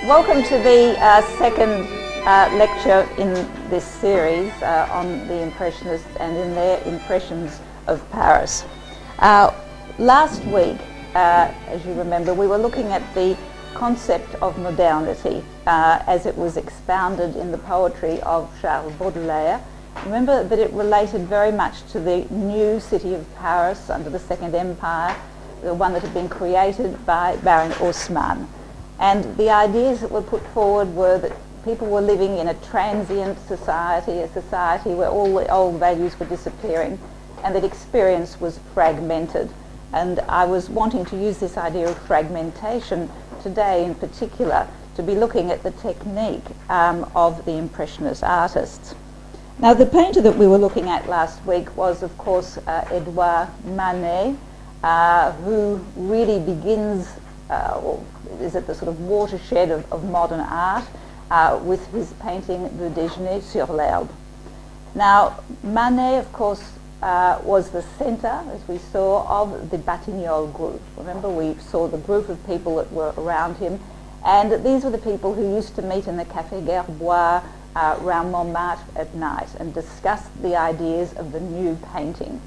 Welcome to the second lecture in this series on the Impressionists and in their impressions of Paris. Last week, as you remember, we were looking at the concept of modernity as it was expounded in the poetry of Charles Baudelaire. Remember that it related very much to the new city of Paris under the Second Empire, the one that had been created by Baron Haussmann. And the ideas that were put forward were that people were living in a transient society, a society where all the old values were disappearing, and that experience was fragmented. And I was wanting to use this idea of fragmentation today in particular to be looking at the technique of the Impressionist artists. Now, the painter that we were looking at last week was, of course, Edouard Manet, who really begins, or is at the sort of watershed of modern art with his painting Le Déjeuner sur l'herbe. Now, Manet, of course, was the centre, as we saw, of the Batignolles group. Remember, we saw the group of people that were around him, and these were the people who used to meet in the Café Gerbois around Montmartre at night and discuss the ideas of the new painting.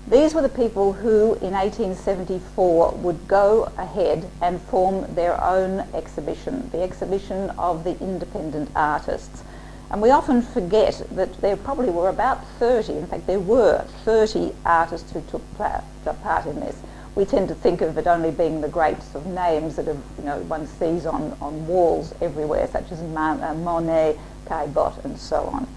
These were the people who, in 1874, would go ahead and form their own exhibition, the exhibition of the independent artists. And we often forget that there probably were about 30, in fact there were 30 artists who took part in this. We tend to think of it only being the great sort of names that one sees on walls everywhere, such as Monet, Caillebotte, and so on.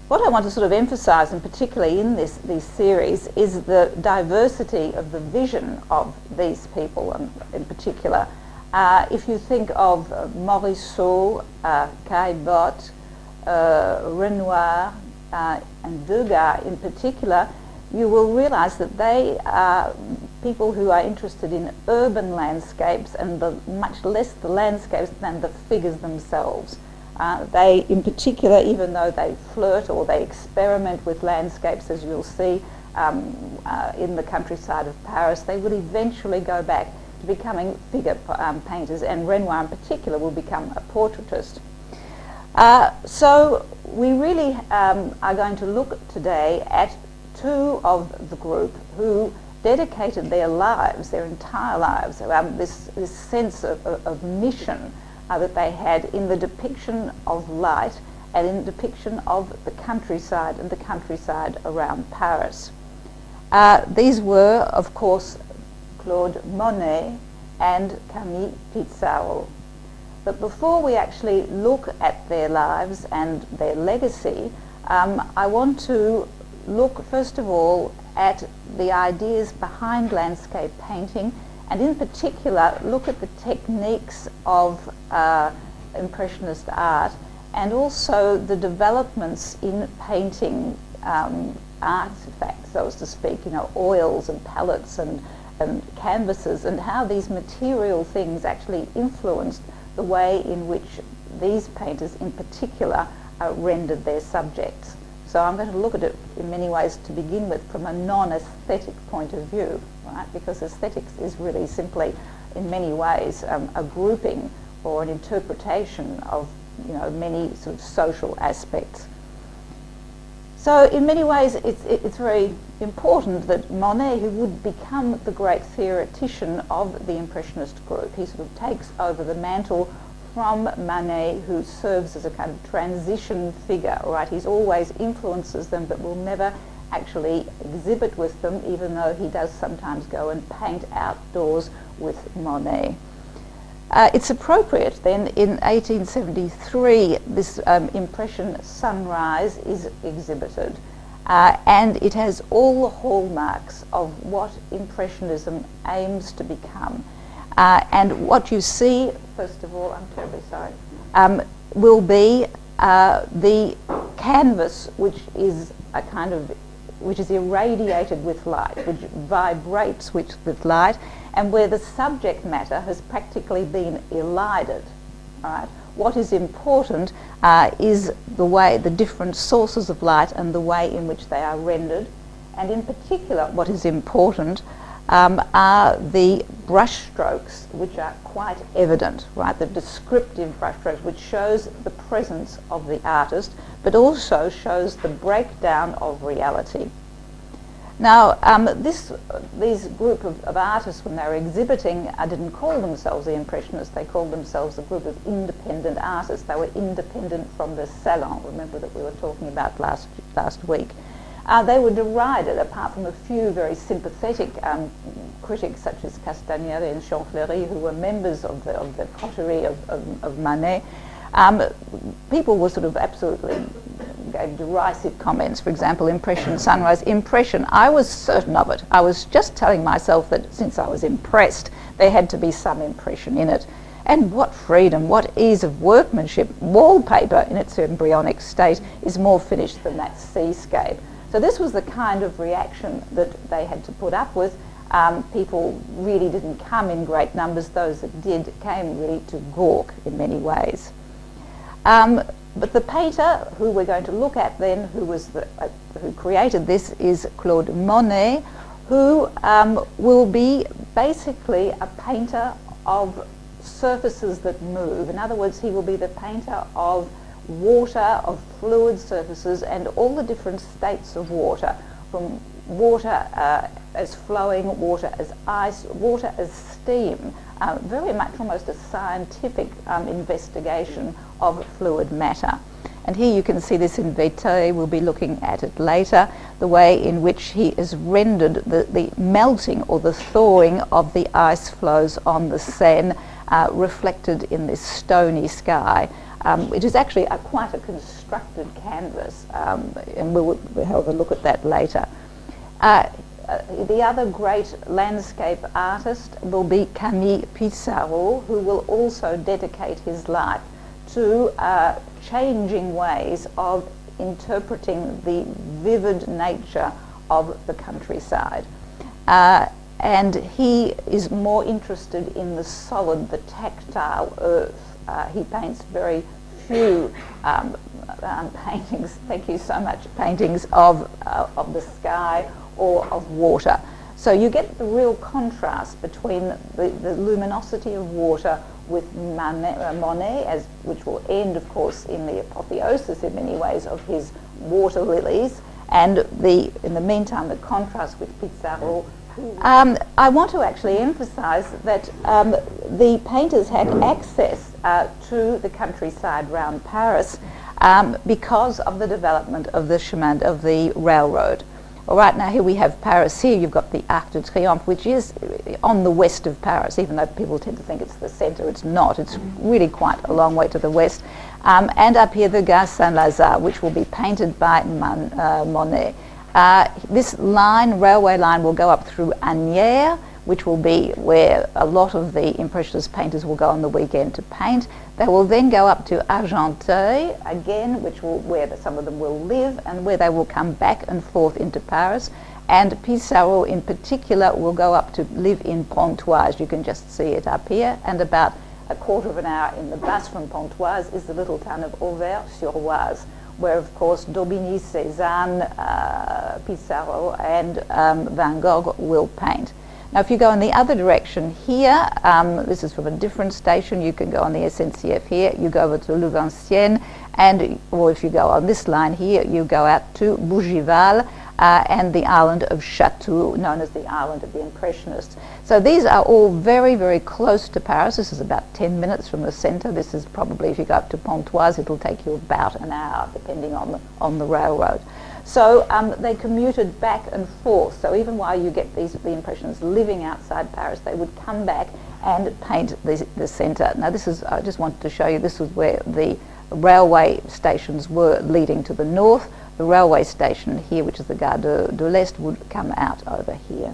What I want to sort of emphasise, and particularly in this series, is the diversity of the vision of these people, and in particular. If you think of Morisot, Caillebotte, Renoir, and Degas in particular, you will realise that they are people who are interested in urban landscapes and much less the landscapes than the figures themselves. They, in particular, even though they flirt or they experiment with landscapes, as you'll see in the countryside of Paris, they will eventually go back to becoming figure painters, and Renoir in particular will become a portraitist. So we really are going to look today at two of the group who dedicated their lives, their entire lives, this sense of mission that they had in the depiction of light and in the depiction of the countryside and the countryside around Paris. These were, of course, Claude Monet and Camille Pissarro. But before we actually look at their lives and their legacy, I want to look first of all at the ideas behind landscape painting, and in particular look at the techniques of Impressionist art and also the developments in painting artifacts, so as to speak, oils and palettes and canvases, and how these material things actually influenced the way in which these painters in particular rendered their subjects. So I'm going to look at it in many ways to begin with from a non-aesthetic point of view, right? Because aesthetics is really simply, in many ways, a grouping or an interpretation of many sort of social aspects. So in many ways it's very important that Monet, who would become the great theoretician of the Impressionist group, he sort of takes over the mantle from Manet, who serves as a kind of transition figure, right? He's always influences them but will never actually exhibit with them, even though he does sometimes go and paint outdoors with Monet. It's appropriate then, in 1873, this impression Sunrise is exhibited, and it has all the hallmarks of what Impressionism aims to become. And what you see, first of all, I'm terribly sorry, will be the canvas, which is irradiated with light, which vibrates with light, and where the subject matter has practically been elided. All right? What is important is the different sources of light and the way in which they are rendered, and in particular, what is important are the brush strokes, which are quite evident, right? The descriptive brush strokes, which shows the presence of the artist, but also shows the breakdown of reality. Now, these group of artists, when they were exhibiting, didn't call themselves the Impressionists. They called themselves a group of independent artists. They were independent from the salon. Remember that we were talking about last week. They were derided, apart from a few very sympathetic critics such as Castagneri and Champfleury, who were members of the coterie of Manet. People were sort of absolutely gave derisive comments. For example, Impression Sunrise. Impression, I was certain of it. I was just telling myself that since I was impressed, there had to be some impression in it. And what freedom, what ease of workmanship. Wallpaper in its embryonic state is more finished than that seascape. So this was the kind of reaction that they had to put up with. People really didn't come in great numbers. Those that did came really to gawk in many ways. But the painter who we're going to look at then, who created this, is Claude Monet, who will be basically a painter of surfaces that move. In other words, he will be the painter of water, of fluid surfaces, and all the different states of water, from water as flowing, water as ice, water as steam, very much almost a scientific investigation of fluid matter. And here you can see this in Véteuil. We'll be looking at it later, the way in which he has rendered the melting or the thawing of the ice flows on the Seine reflected in this stony sky. It is actually quite a constructed canvas, and we'll have a look at that later. The other great landscape artist will be Camille Pissarro, who will also dedicate his life to changing ways of interpreting the vivid nature of the countryside. And he is more interested in the solid, the tactile earth. He paints very few paintings, thank you so much, paintings of the sky or of water. So you get the real contrast between the luminosity of water with Monet, which will end, of course, in the apotheosis in many ways of his water lilies, and in the meantime the contrast with Pissarro. I want to actually emphasize that the painters had access to the countryside around Paris because of the development of the chemin, of the railroad. All right, now here we have Paris. Here you've got the Arc de Triomphe, which is on the west of Paris, even though people tend to think it's the centre. It's not. It's really quite a long way to the west. And up here the Gare Saint-Lazare, which will be painted by Monet. This railway line, will go up through Asnières, which will be where a lot of the Impressionist painters will go on the weekend to paint. They will then go up to Argenteuil, again, where some of them will live, and where they will come back and forth into Paris. And Pissarro in particular will go up to live in Pontoise. You can just see it up here, and about a quarter of an hour in the bus from Pontoise is the little town of Auverssur, Oise, where of course Daubigny, Cézanne, Pissarro and Van Gogh will paint. Now if you go in the other direction here, this is from a different station, you can go on the SNCF here, you go over to Louveciennes, or if you go on this line here, you go out to Bougival and the island of Chatou, known as the island of the Impressionists. So these are all very, very close to Paris. This is about 10 minutes from the centre. This is probably, if you go up to Pontoise, it'll take you about an hour, depending on the railroad. So they commuted back and forth. So even while you get the Impressionists living outside Paris, they would come back and paint the centre. Now this is, I just wanted to show you, this was where the railway stations were leading to the north. The railway station here, which is the Gare de l'Est, would come out over here.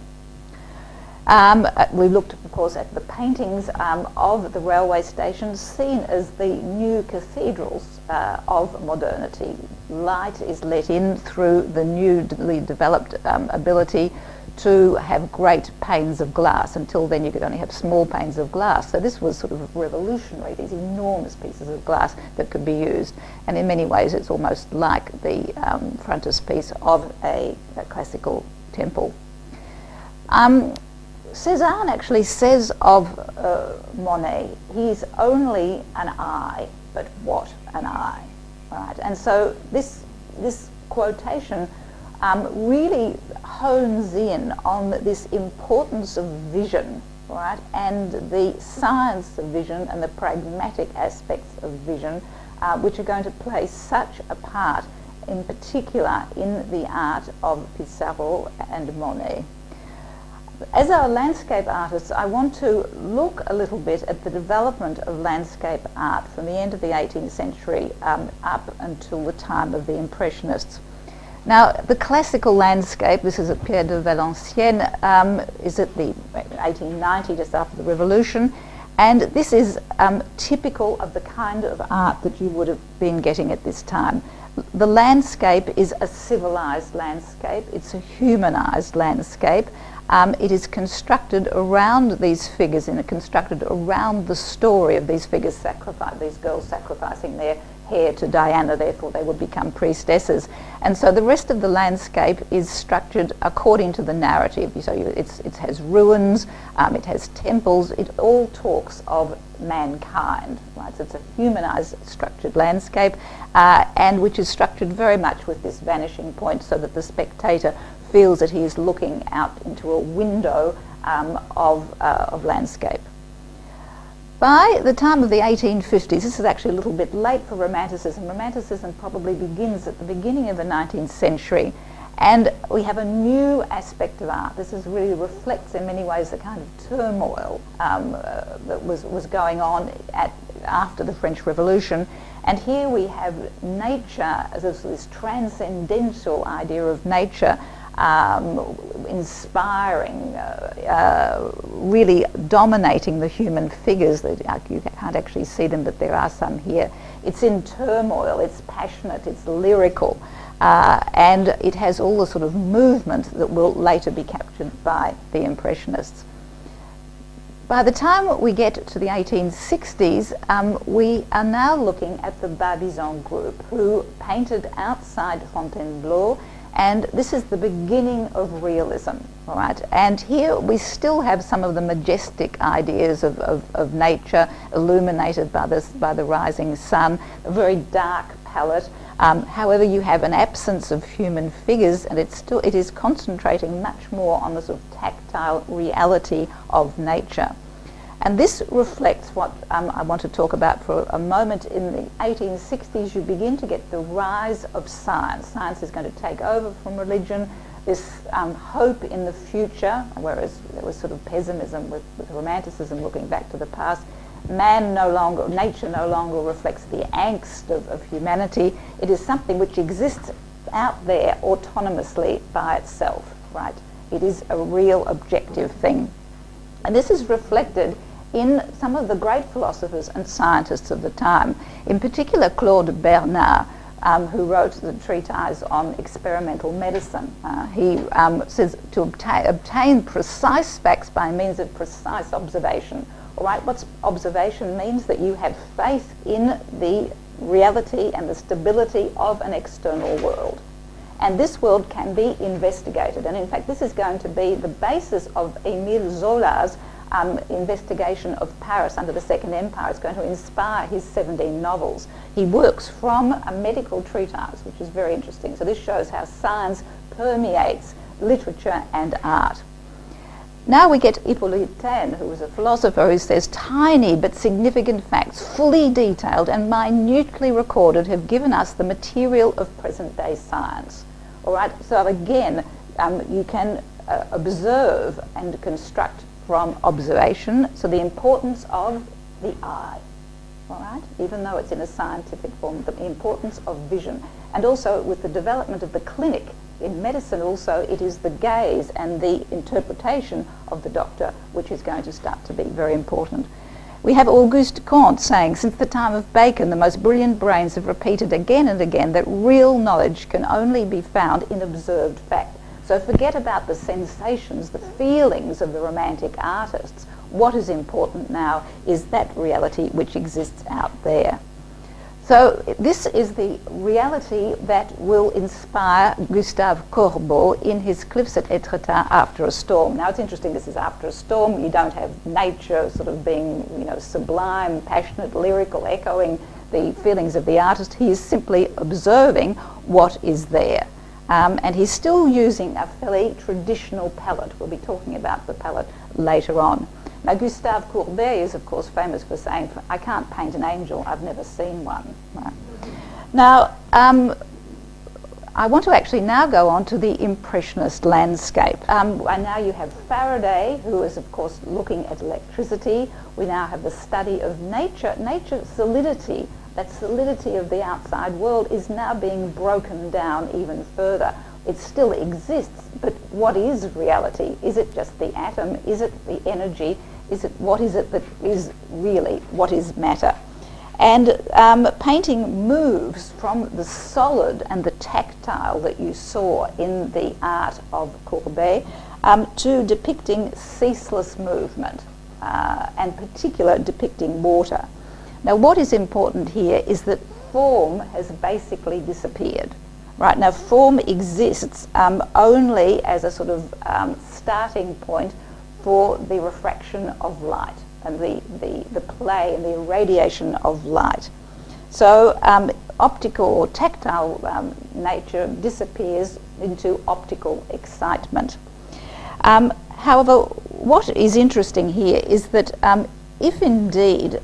We looked, of course, at the paintings of the railway stations, seen as the new cathedrals of modernity. Light is let in through the newly developed ability to have great panes of glass. Until then you could only have small panes of glass. So this was sort of revolutionary, these enormous pieces of glass that could be used. And in many ways it's almost like the frontispiece of a classical temple. Cézanne actually says of Monet, he's only an eye, but what an eye, right? And so this quotation really hones in on this importance of vision, right, and the science of vision and the pragmatic aspects of vision, which are going to play such a part, in particular, in the art of Pissarro and Monet. As our landscape artists, I want to look a little bit at the development of landscape art from the end of the 18th century up until the time of the Impressionists. Now, the classical landscape, this is at Pierre de Valenciennes, is at the 1890, just after the Revolution, and this is typical of the kind of art that you would have been getting at this time. The landscape is a civilized landscape, it's a humanized landscape. It is constructed around these figures and constructed around the story of these figures, these girls sacrificing their hair to Diana, therefore they would become priestesses. And so the rest of the landscape is structured according to the narrative. So it has ruins, it has temples, it all talks of mankind, right? So it's a humanized, structured landscape, and which is structured very much with this vanishing point so that the spectator feels that he is looking out into a window of landscape. By the time of the 1850s, this is actually a little bit late for Romanticism. Romanticism probably begins at the beginning of the 19th century, and we have a new aspect of art. This really reflects in many ways the kind of turmoil that was going on after the French Revolution. And here we have nature as this transcendental idea of nature, inspiring, really dominating the human figures. You can't actually see them, but there are some here. It's in turmoil, it's passionate, it's lyrical, and it has all the sort of movement that will later be captured by the Impressionists. By the time we get to the 1860s, we are now looking at the Barbizon group, who painted outside Fontainebleau, and this is the beginning of realism, all right? And here we still have some of the majestic ideas of nature illuminated by the rising sun, a very dark palette. However, you have an absence of human figures, and it is concentrating much more on the sort of tactile reality of nature. And this reflects what I want to talk about for a moment. In the 1860s, you begin to get the rise of science. Science is going to take over from religion, this hope in the future, whereas there was sort of pessimism with Romanticism looking back to the past. Nature no longer reflects the angst of humanity. It is something which exists out there autonomously by itself, right? It is a real objective thing. And this is reflected in some of the great philosophers and scientists of the time, in particular Claude Bernard, who wrote the treatise on experimental medicine. He says to obtain precise facts by means of precise observation. All right, what's observation means that you have faith in the reality and the stability of an external world. And this world can be investigated. And in fact, this is going to be the basis of Émile Zola's investigation of Paris under the Second Empire. It's going to inspire his 17 novels. He works from a medical treatise, which is very interesting. So this shows how science permeates literature and art. Now we get Hippolyte Taine, who was a philosopher, who says tiny but significant facts, fully detailed and minutely recorded, have given us the material of present-day science. All right, so again, you can observe and construct from observation, so the importance of the eye, all right, even though it's in a scientific form, the importance of vision. And also with the development of the clinic in medicine also, it is the gaze and the interpretation of the doctor which is going to start to be very important. We have Auguste Comte saying, since the time of Bacon, the most brilliant brains have repeated again and again that real knowledge can only be found in observed fact. So forget about the sensations, the feelings of the Romantic artists. What is important now is that reality which exists out there. So this is the reality that will inspire Gustave Courbet in his Cliffs at Étretat after a storm. Now it's interesting, this is after a storm. You don't have nature sort of being, you know, sublime, passionate, lyrical, echoing the feelings of the artist. He is simply observing what is there. And he's still using a fairly traditional palette. We'll be talking about the palette later on. Now, Gustave Courbet is, of course, famous for saying, I can't paint an angel, I've never seen one. Right. Now, I want to actually now go on to the Impressionist landscape. And now you have Faraday, who is, of course, looking at electricity. We now have the study of nature. Nature's solidity, that solidity of the outside world, is now being broken down even further. It still exists, but what is reality? Is it just the atom? Is it the energy? What is it that is really, what is matter? And painting moves from the solid and the tactile that you saw in the art of Courbet to depicting ceaseless movement, and particular depicting water. Now what is important here is that form has basically disappeared. Right, now form exists only as a sort of starting point for the refraction of light and the play and the irradiation of light. So optical or tactile nature disappears into optical excitement. However, what is interesting here is that if indeed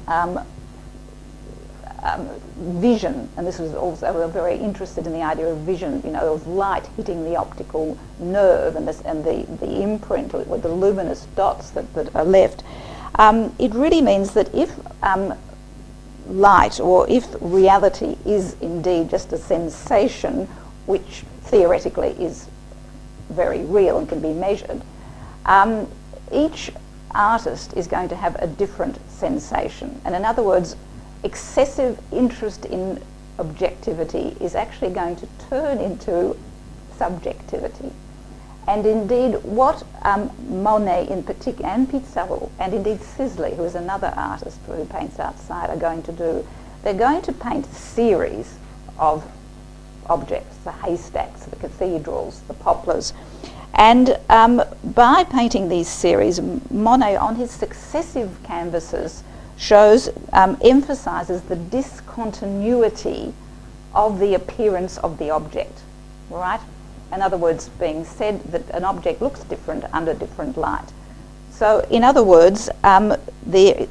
vision, and this was also, we're very interested in the idea of vision, you know, of light hitting the optical nerve and the imprint or the luminous dots that are left. It really means that if light, or if reality is indeed just a sensation, which theoretically is very real and can be measured, each artist is going to have a different sensation. And in other words, excessive interest in objectivity is actually going to turn into subjectivity. And indeed, what Monet in particular, and Pissarro, and indeed Sisley, who is another artist who paints outside, are going to do, they're going to paint series of objects, the haystacks, the cathedrals, the poplars. And by painting these series, Monet, on his successive canvases, emphasizes the discontinuity of the appearance of the object, right? In other words, being said that an object looks different under different light. So, in other words, there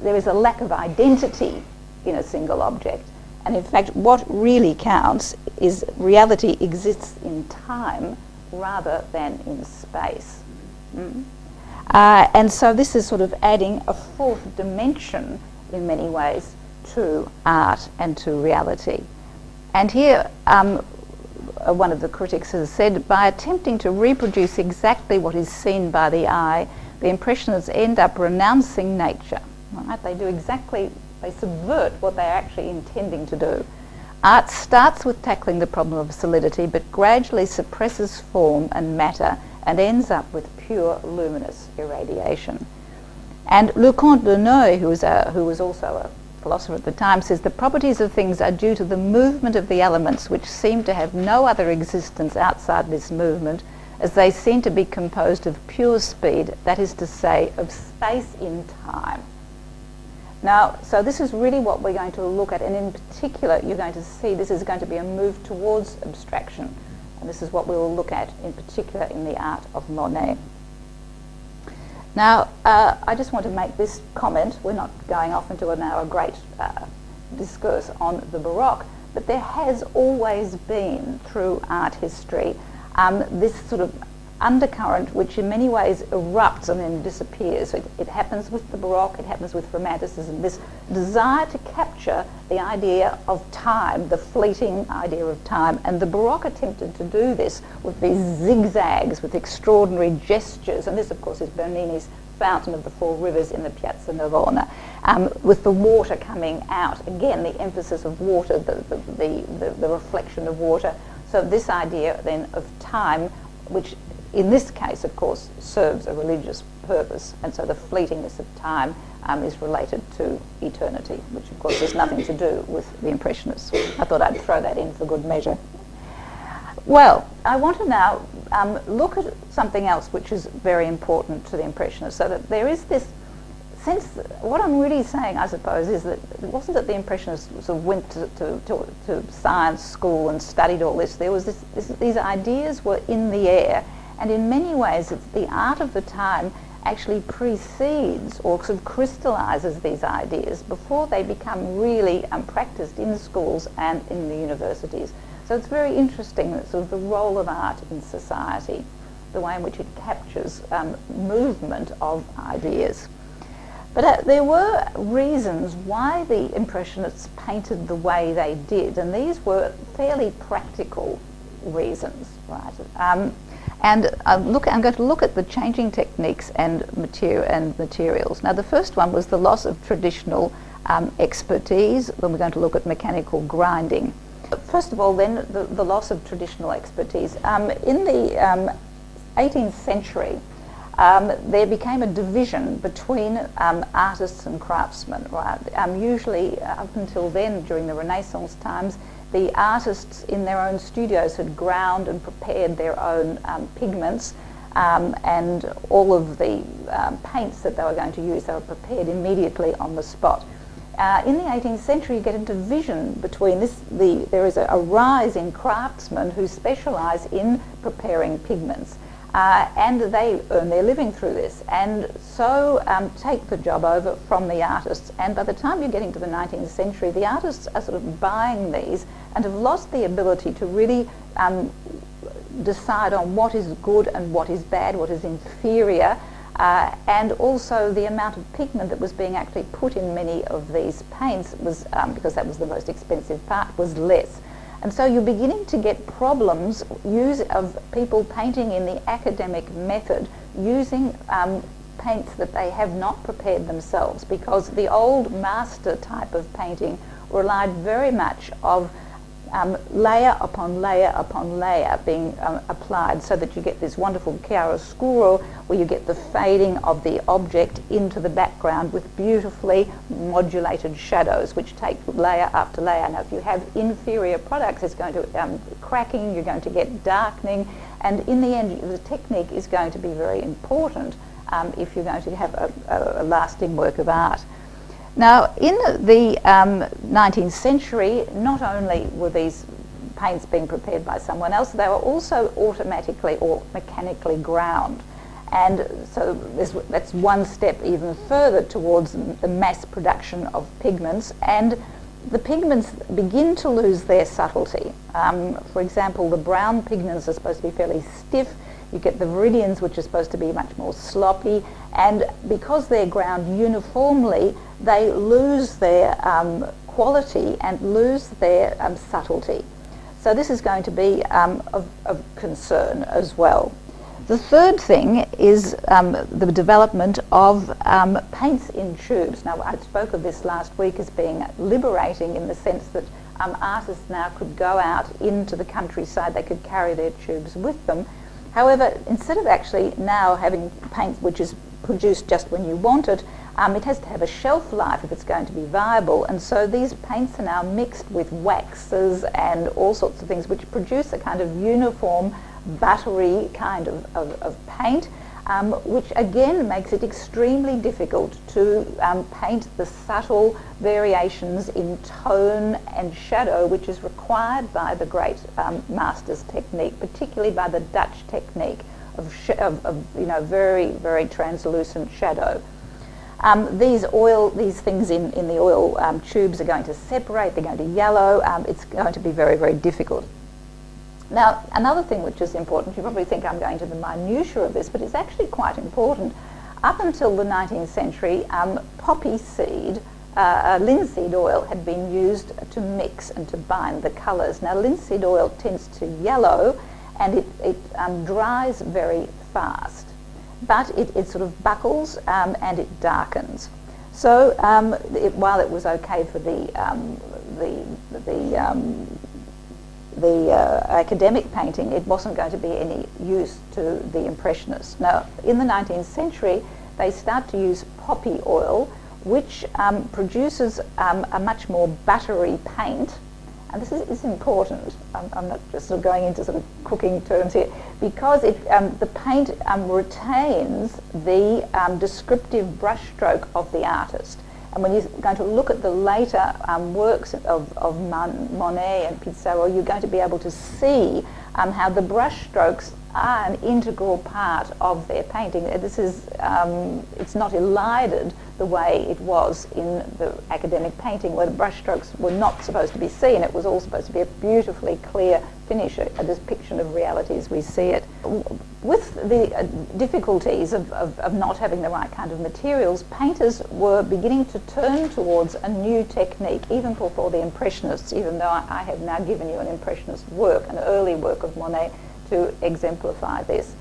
is a lack of identity in a single object. And in fact, what really counts is reality exists in time rather than in space. And so this is sort of adding a fourth dimension in many ways to art and to reality. And here one of the critics has said, by attempting to reproduce exactly what is seen by the eye, the Impressionists end up renouncing nature. Right? They do exactly, they subvert what they're actually intending to do. Art starts with tackling the problem of solidity, but gradually suppresses form and matter and ends up with pure luminous irradiation. And Le Comte de Neuil, who was also a philosopher at the time, says the properties of things are due to the movement of the elements, which seem to have no other existence outside this movement, as they seem to be composed of pure speed, that is to say, of space in time. Now, so this is really what we're going to look at, and in particular, you're going to see this is going to be a move towards abstraction. And this is what we will look at in particular in the art of Monet. Now, I just want to make this comment. We're not going off into a great discourse on the Baroque, but there has always been, through art history, this sort of undercurrent which in many ways erupts and then disappears. So it happens with the Baroque, it happens with Romanticism, this desire to capture the idea of time, the fleeting idea of time. And the Baroque attempted to do this with these zigzags, with extraordinary gestures, and this of course is Bernini's Fountain of the Four Rivers in the Piazza Navona, with the water coming out. Again, the emphasis of water, the reflection of water. So this idea then of time, which in this case, of course, serves a religious purpose, and so the fleetingness of time is related to eternity, which of course has nothing to do with the Impressionists. I thought I'd throw that in for good measure. Well, I want to now look at something else which is very important to the Impressionists, so that there is this sense that what I'm really saying, I suppose, is that it wasn't that the Impressionists sort of went to science school and studied all this. There was these ideas were in the air, and in many ways it's the art of the time actually precedes or sort of crystallizes these ideas before they become really practiced in schools and in the universities. So it's very interesting that sort of the role of art in society, the way in which it captures movement of ideas. But there were reasons why the Impressionists painted the way they did, and these were fairly practical reasons, right? And I'm going to look at the changing techniques and materials. Now, the first one was the loss of traditional expertise. Then we're going to look at mechanical grinding. First of all, then, the loss of traditional expertise. In the 18th century, there became a division between artists and craftsmen, right? Usually, up until then, during the Renaissance times, the artists in their own studios had ground and prepared their own pigments, and all of the paints that they were going to use, they were prepared immediately on the spot. In the 18th century, you get a division between this. There is a rise in craftsmen who specialise in preparing pigments, and they earn their living through this, and so take the job over from the artists. And by the time you're getting to the 19th century, the artists are sort of buying these and have lost the ability to really decide on what is good and what is bad, what is inferior, and also the amount of pigment that was being actually put in many of these paints was, because that was the most expensive part, was less. And so you're beginning to get problems of people painting in the academic method using paints that they have not prepared themselves, because the old master type of painting relied very much of layer upon layer upon layer being applied, so that you get this wonderful chiaroscuro where you get the fading of the object into the background with beautifully modulated shadows which take layer after layer. Now, if you have inferior products, it's going to cracking, you're going to get darkening, and in the end the technique is going to be very important if you're going to have a lasting work of art. Now, in the 19th century, not only were these paints being prepared by someone else, they were also automatically or mechanically ground. And so that's one step even further towards the mass production of pigments, and the pigments begin to lose their subtlety. For example, the brown pigments are supposed to be fairly stiff. You get the viridians, which are supposed to be much more sloppy, and because they're ground uniformly, they lose their quality and lose their subtlety. So this is going to be of concern as well. The third thing is the development of paints in tubes. Now, I spoke of this last week as being liberating, in the sense that artists now could go out into the countryside, they could carry their tubes with them. However, instead of actually now having paint which is produced just when you want it, it has to have a shelf life if it's going to be viable, and so these paints are now mixed with waxes and all sorts of things which produce a kind of uniform, buttery kind of paint, which again makes it extremely difficult to paint the subtle variations in tone and shadow which is required by the great master's technique, particularly by the Dutch technique of very, very translucent shadow. These things in the oil tubes are going to separate, they're going to yellow, it's going to be very, very difficult. Now, another thing which is important, you probably think I'm going to the minutiae of this, but it's actually quite important. Up until the 19th century, poppy seed, linseed oil had been used to mix and to bind the colours. Now, linseed oil tends to yellow, and it dries very fast, but it sort of buckles and it darkens. So while it was okay for the academic painting, it wasn't going to be any use to the Impressionists. Now, in the 19th century, they start to use poppy oil, which produces a much more buttery paint. And this is important. I'm not just sort of going into sort of cooking terms here, because the paint retains the descriptive brushstroke of the artist. And when you're going to look at the later works of Monet and Pissarro, you're going to be able to see how the brushstrokes are an integral part of their painting. This is, it's not elided the way it was in the academic painting, where the brushstrokes were not supposed to be seen. It was all supposed to be a beautifully clear finish, a depiction of reality as we see it. With the difficulties of not having the right kind of materials, painters were beginning to turn towards a new technique, even for the Impressionists, even though I have now given you an Impressionist work, an early work of Monet, to exemplify this.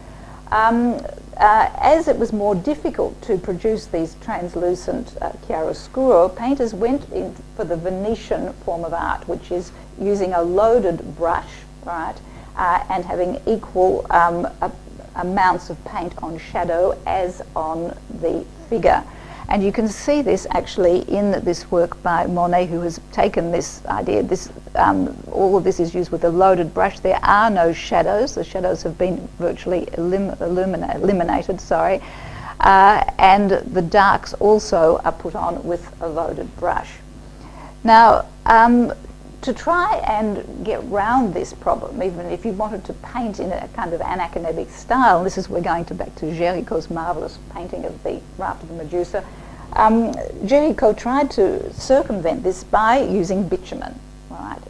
As it was more difficult to produce these translucent chiaroscuro, painters went in for the Venetian form of art, which is using a loaded brush, right, and having equal amounts of paint on shadow as on the figure. And you can see this actually in this work by Monet, who has taken this idea. All of this is used with a loaded brush. There are no shadows. The shadows have been virtually eliminated. And the darks also are put on with a loaded brush. Now, to try and get round this problem, even if you wanted to paint in a kind of anacademic style, this is we're going back to Géricault's marvellous painting of the Raft of the Medusa. Géricault tried to circumvent this by using bitumen, right,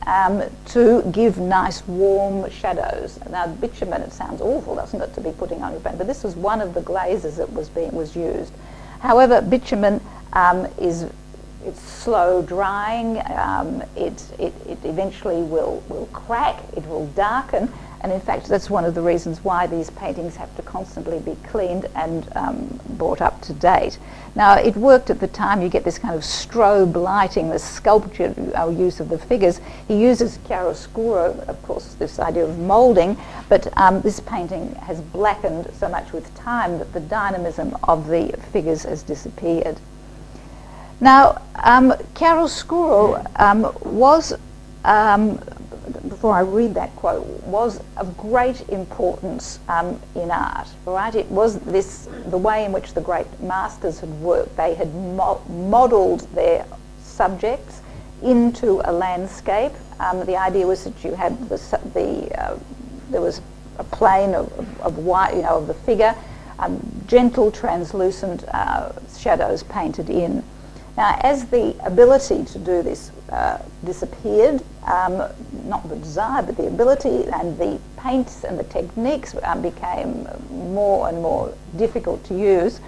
to give nice warm shadows. Now bitumen, it sounds awful, doesn't it, to be putting on your paint, but this was one of the glazes that was used. However, bitumen it's slow drying, it eventually will crack, it will darken, and in fact that's one of the reasons why these paintings have to constantly be cleaned and brought up to date. Now it worked at the time. You get this kind of strobe lighting, the sculpture use of the figures. He uses chiaroscuro, of course, this idea of moulding, but this painting has blackened so much with time that the dynamism of the figures has disappeared. Now, chiaroscuro was, before I read that quote, was of great importance in art, right? It was the way in which the great masters had worked. They had modelled their subjects into a landscape. The idea was that you had there was a plane of white, of the figure, gentle, translucent shadows painted in. Now, as the ability to do this disappeared, not the desire, but the ability, and the paints and the techniques became more and more difficult to use,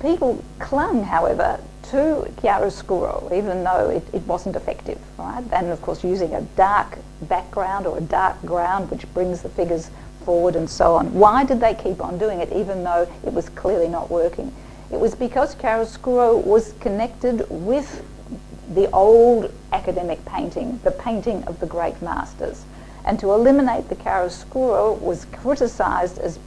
people clung, however, to chiaroscuro, even though it wasn't effective, right? And of course using a dark background or a dark ground which brings the figures forward and so on. Why did they keep on doing it even though it was clearly not working? It was because chiaroscuro was connected with the old academic painting, the painting of the great masters. And to eliminate the chiaroscuro was criticised as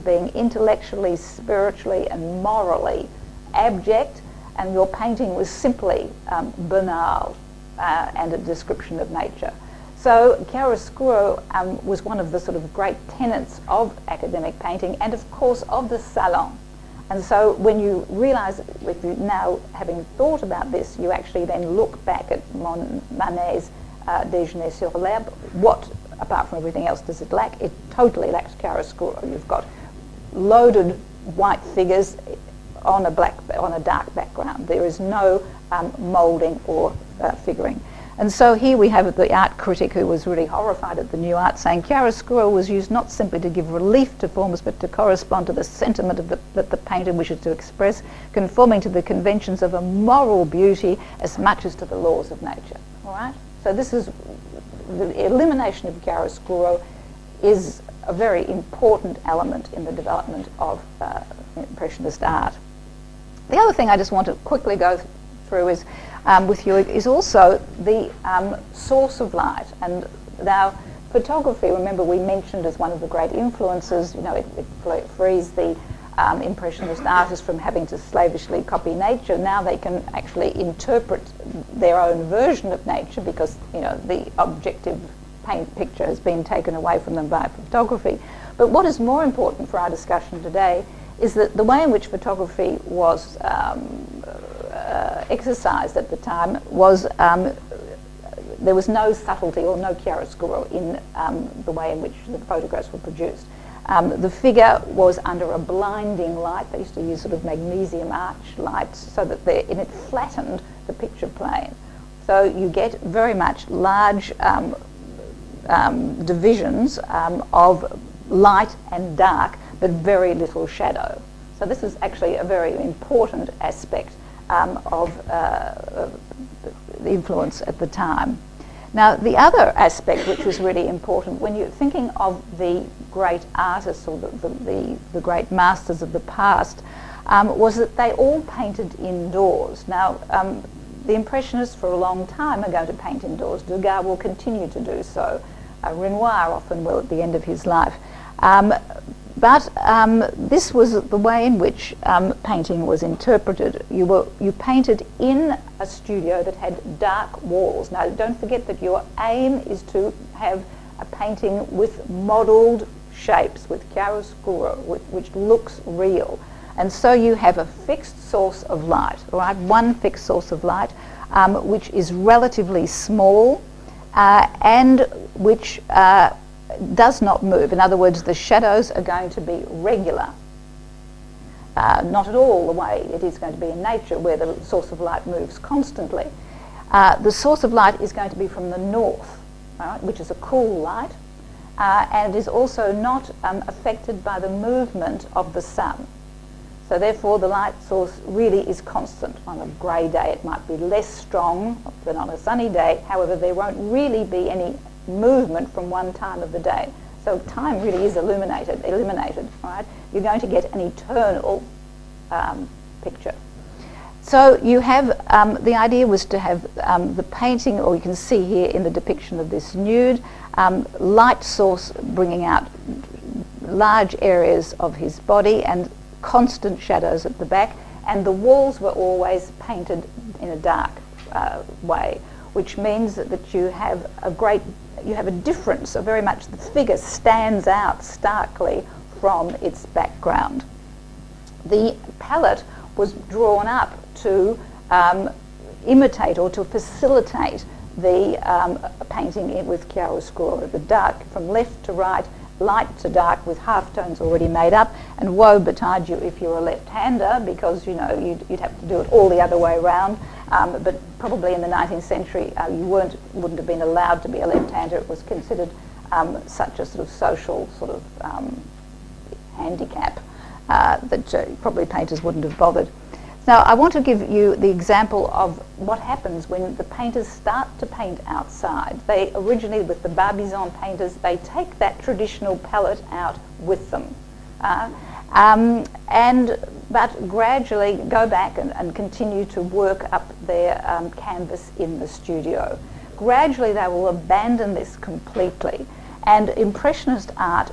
being intellectually, spiritually and morally abject, and your painting was simply banal and a description of nature. So chiaroscuro was one of the sort of great tenets of academic painting and of course of the salon. And so when you realise, if you now, having thought about this, you actually then look back at Monet's Déjeuner sur l'herbe, what, apart from everything else, does it lack? It totally lacks chiaroscuro. You've got loaded white figures on a dark background. There is no moulding or figuring. And so here we have the art critic who was really horrified at the new art, saying chiaroscuro was used not simply to give relief to forms but to correspond to the sentiment of that the painter wishes to express, conforming to the conventions of a moral beauty as much as to the laws of nature. All right? So this is the elimination of chiaroscuro is a very important element in the development of Impressionist art. The other thing I just want to quickly go through is with you is also the source of light. And now photography, remember we mentioned as one of the great influences, it frees the Impressionist artists from having to slavishly copy nature. Now they can actually interpret their own version of nature because, you know, the objective paint picture has been taken away from them by photography. But what is more important for our discussion today is that the way in which photography was exercised at the time was there was no subtlety or no chiaroscuro in the way in which the photographs were produced. The figure was under a blinding light. They used to use sort of magnesium arch lights so that it flattened the picture plane. So you get very much large divisions of light and dark, but very little shadow. So this is actually a very important aspect of the influence at the time. Now, the other aspect which was really important when you're thinking of the great artists or the great masters of the past was that they all painted indoors. Now, the Impressionists for a long time are going to paint indoors. Degas will continue to do so. Renoir often will at the end of his life. But this was the way in which painting was interpreted. You painted in a studio that had dark walls. Now, don't forget that your aim is to have a painting with modelled shapes, with chiaroscuro, which looks real. And so you have a fixed source of light, right? One fixed source of light, which is relatively small and which does not move. In other words, the shadows are going to be regular. Not at all the way it is going to be in nature, where the source of light moves constantly. The source of light is going to be from the north, right, which is a cool light, and it is also not affected by the movement of the sun. So therefore the light source really is constant. On a grey day it might be less strong than on a sunny day. However, there won't really be any movement from one time of the day. So time really is eliminated, right? You're going to get an eternal picture. So you have, the idea was to have the painting, or you can see here in the depiction of this nude, light source bringing out large areas of his body and constant shadows at the back, and the walls were always painted in a dark way, which means that you have a difference, so very much the figure stands out starkly from its background. The palette was drawn up to imitate or to facilitate the painting with chiaroscuro, the dark from left to right, light to dark with halftones already made up, and woe betide you if you're a left-hander, because you know you'd have to do it all the other way around. But probably in the 19th century you wouldn't have been allowed to be a left-hander. It was considered such a sort of social sort of handicap that probably painters wouldn't have bothered. Now, I want to give you the example of what happens when the painters start to paint outside. They originally, with the Barbizon painters, they take that traditional palette out with them. But gradually go back and continue to work up their canvas in the studio. Gradually they will abandon this completely, and Impressionist art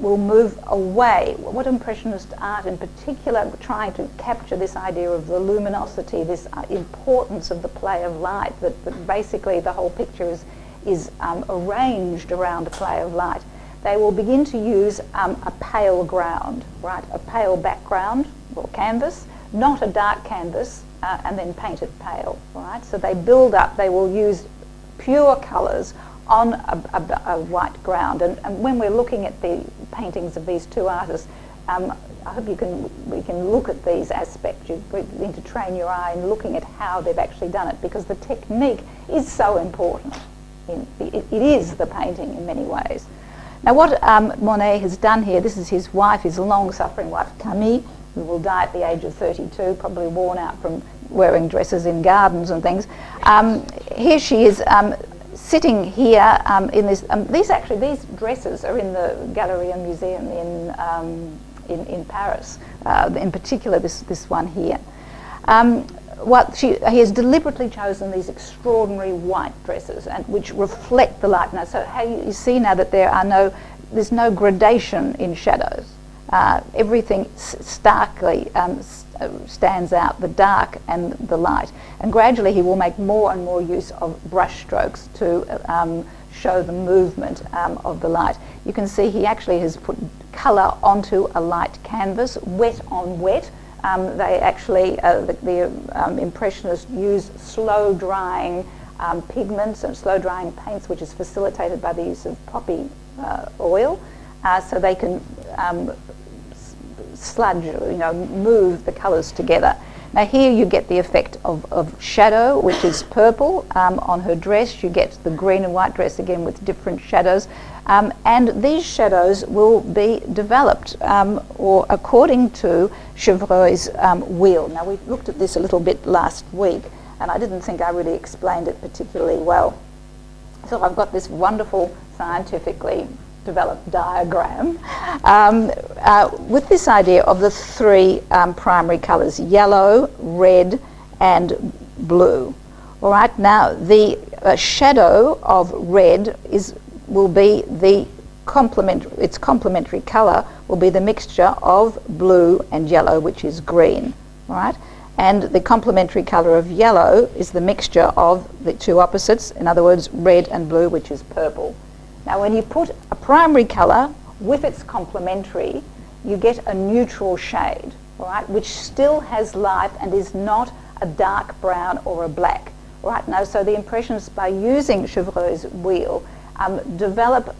will move away. What Impressionist art in particular trying to capture this idea of the luminosity, this importance of the play of light, that basically the whole picture is arranged around a play of light. They will begin to use a pale ground, right? A pale background or canvas, not a dark canvas, and then paint it pale, right? So they build up, they will use pure colours on a white ground. And when we're looking at the paintings of these two artists, I hope we can look at these aspects. You need to train your eye in looking at how they've actually done it, because the technique is so important. It is the painting in many ways. Now what Monet has done here, this is his wife, his long-suffering wife Camille, who will die at the age of 32, probably worn out from wearing dresses in gardens and things. Here she is sitting here in this. These dresses are in the Galleria Museum in Paris. In particular, this one here. He has deliberately chosen these extraordinary white dresses, and which reflect the light. Now, so how you see now that there's no gradation in shadows. everything starkly stands out, the dark and the light. And gradually he will make more and more use of brush strokes to show the movement of the light. You can see he actually has put colour onto a light canvas, wet on wet. They actually, the Impressionists use slow drying pigments and slow drying paints, which is facilitated by the use of poppy oil, so they can sludge, move the colours together. Now here you get the effect of shadow, which is purple on her dress. You get the green and white dress again with different shadows. And these shadows will be developed or according to Chevreul's wheel. Now we looked at this a little bit last week and I didn't think I really explained it particularly well. So I've got this wonderful scientifically developed diagram with this idea of the three primary colours, yellow, red and blue. All right, now the shadow of red will be the its complementary colour will be the mixture of blue and yellow, which is green. All right, and the complementary colour of yellow is the mixture of the two opposites, in other words, red and blue, which is purple. Now when you put a primary colour with its complementary, you get a neutral shade, all right, which still has life and is not a dark brown or a black. All right, now so the Impressionists, by using Chevreul's wheel, develop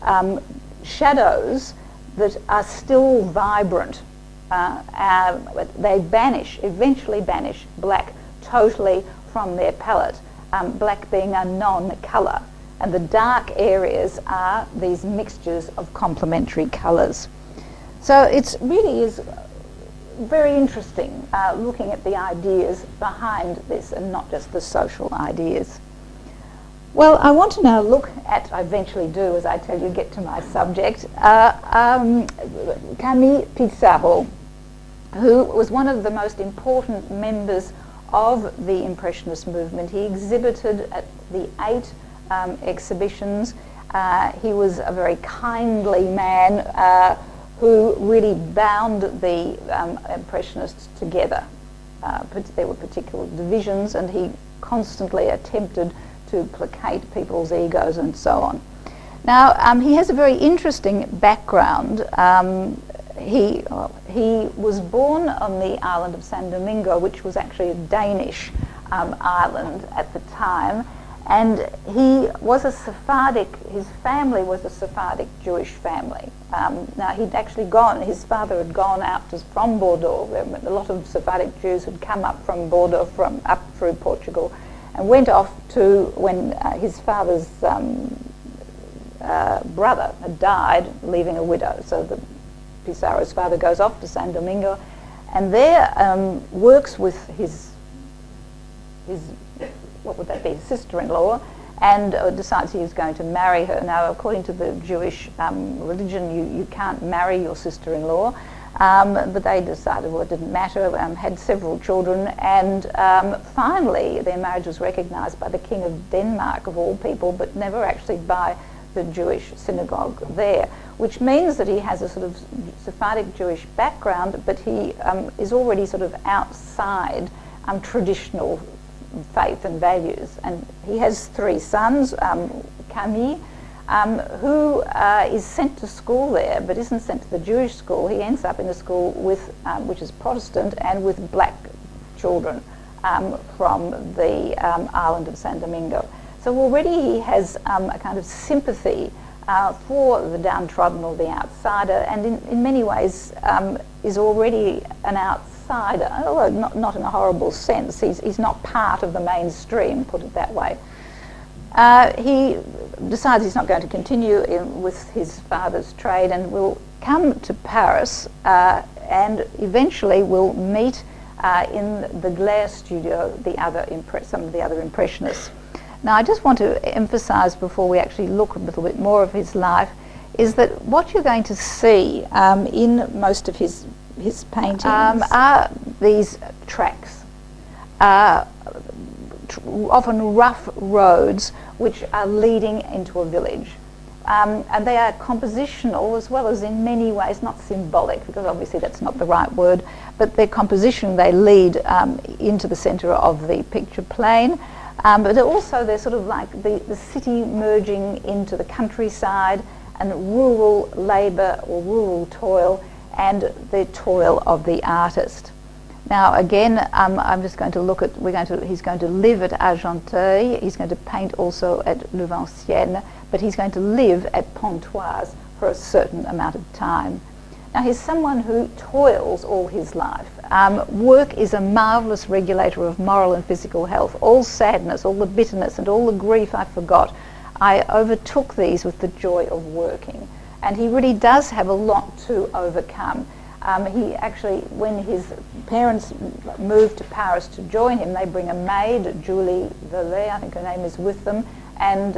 shadows that are still vibrant. They eventually banish black totally from their palette, black being a non-colour. And the dark areas are these mixtures of complementary colours. So it really is very interesting looking at the ideas behind this and not just the social ideas. Well, I want to now look at, I eventually do as I tell you, get to my subject, Camille Pissarro, who was one of the most important members of the Impressionist movement. He exhibited at the 8 exhibitions. He was a very kindly man who really bound the Impressionists together. There were particular divisions and he constantly attempted to placate people's egos and so on. Now he has a very interesting background. He was born on the island of San Domingo, which was actually a Danish island at the time. And he was a Sephardic, his family was a Sephardic Jewish family. Now he'd actually gone, his father had gone out from Bordeaux. A lot of Sephardic Jews had come up from Bordeaux, up through Portugal, and went off to, when his father's brother had died, leaving a widow. So Pissarro's father goes off to San Domingo and there works with his what would that be, sister-in-law, and decides he is going to marry her. Now, according to the Jewish religion, you can't marry your sister-in-law, but they decided, well, it didn't matter, had several children, and finally their marriage was recognised by the King of Denmark, of all people, but never actually by the Jewish synagogue there, which means that he has a sort of Sephardic Jewish background, but he is already sort of outside traditional faith and values. And he has 3 sons, Camille, who is sent to school there but isn't sent to the Jewish school. He ends up in a school with, which is Protestant, and with black children from the island of San Domingo. So already he has a kind of sympathy for the downtrodden or the outsider, and in many ways is already an outsider, although not in a horrible sense. He's not part of the mainstream, put it that way. He decides he's not going to continue with his father's trade and will come to Paris and eventually will meet in the Galette studio some of the other Impressionists. Now I just want to emphasise, before we actually look a little bit more of his life, is that what you're going to see in most of his paintings are these tracks, often rough roads which are leading into a village. and they are compositional as well as in many ways, not symbolic, because obviously that's not the right word, but their composition, they lead into the centre of the picture plane. But also they're sort of like the city merging into the countryside, and rural labour or rural toil, and the toil of the artist. Now again, I'm just going to look at, he's going to live at Argenteuil, he's going to paint also at Valenciennes, but he's going to live at Pontoise for a certain amount of time. Now he's someone who toils all his life. Work is a marvellous regulator of moral and physical health. All sadness, all the bitterness and all the grief I forgot, I overtook these with the joy of working. And he really does have a lot to overcome. He actually, when his parents moved to Paris to join him, they bring a maid, Julie Verlet, I think her name is, with them. And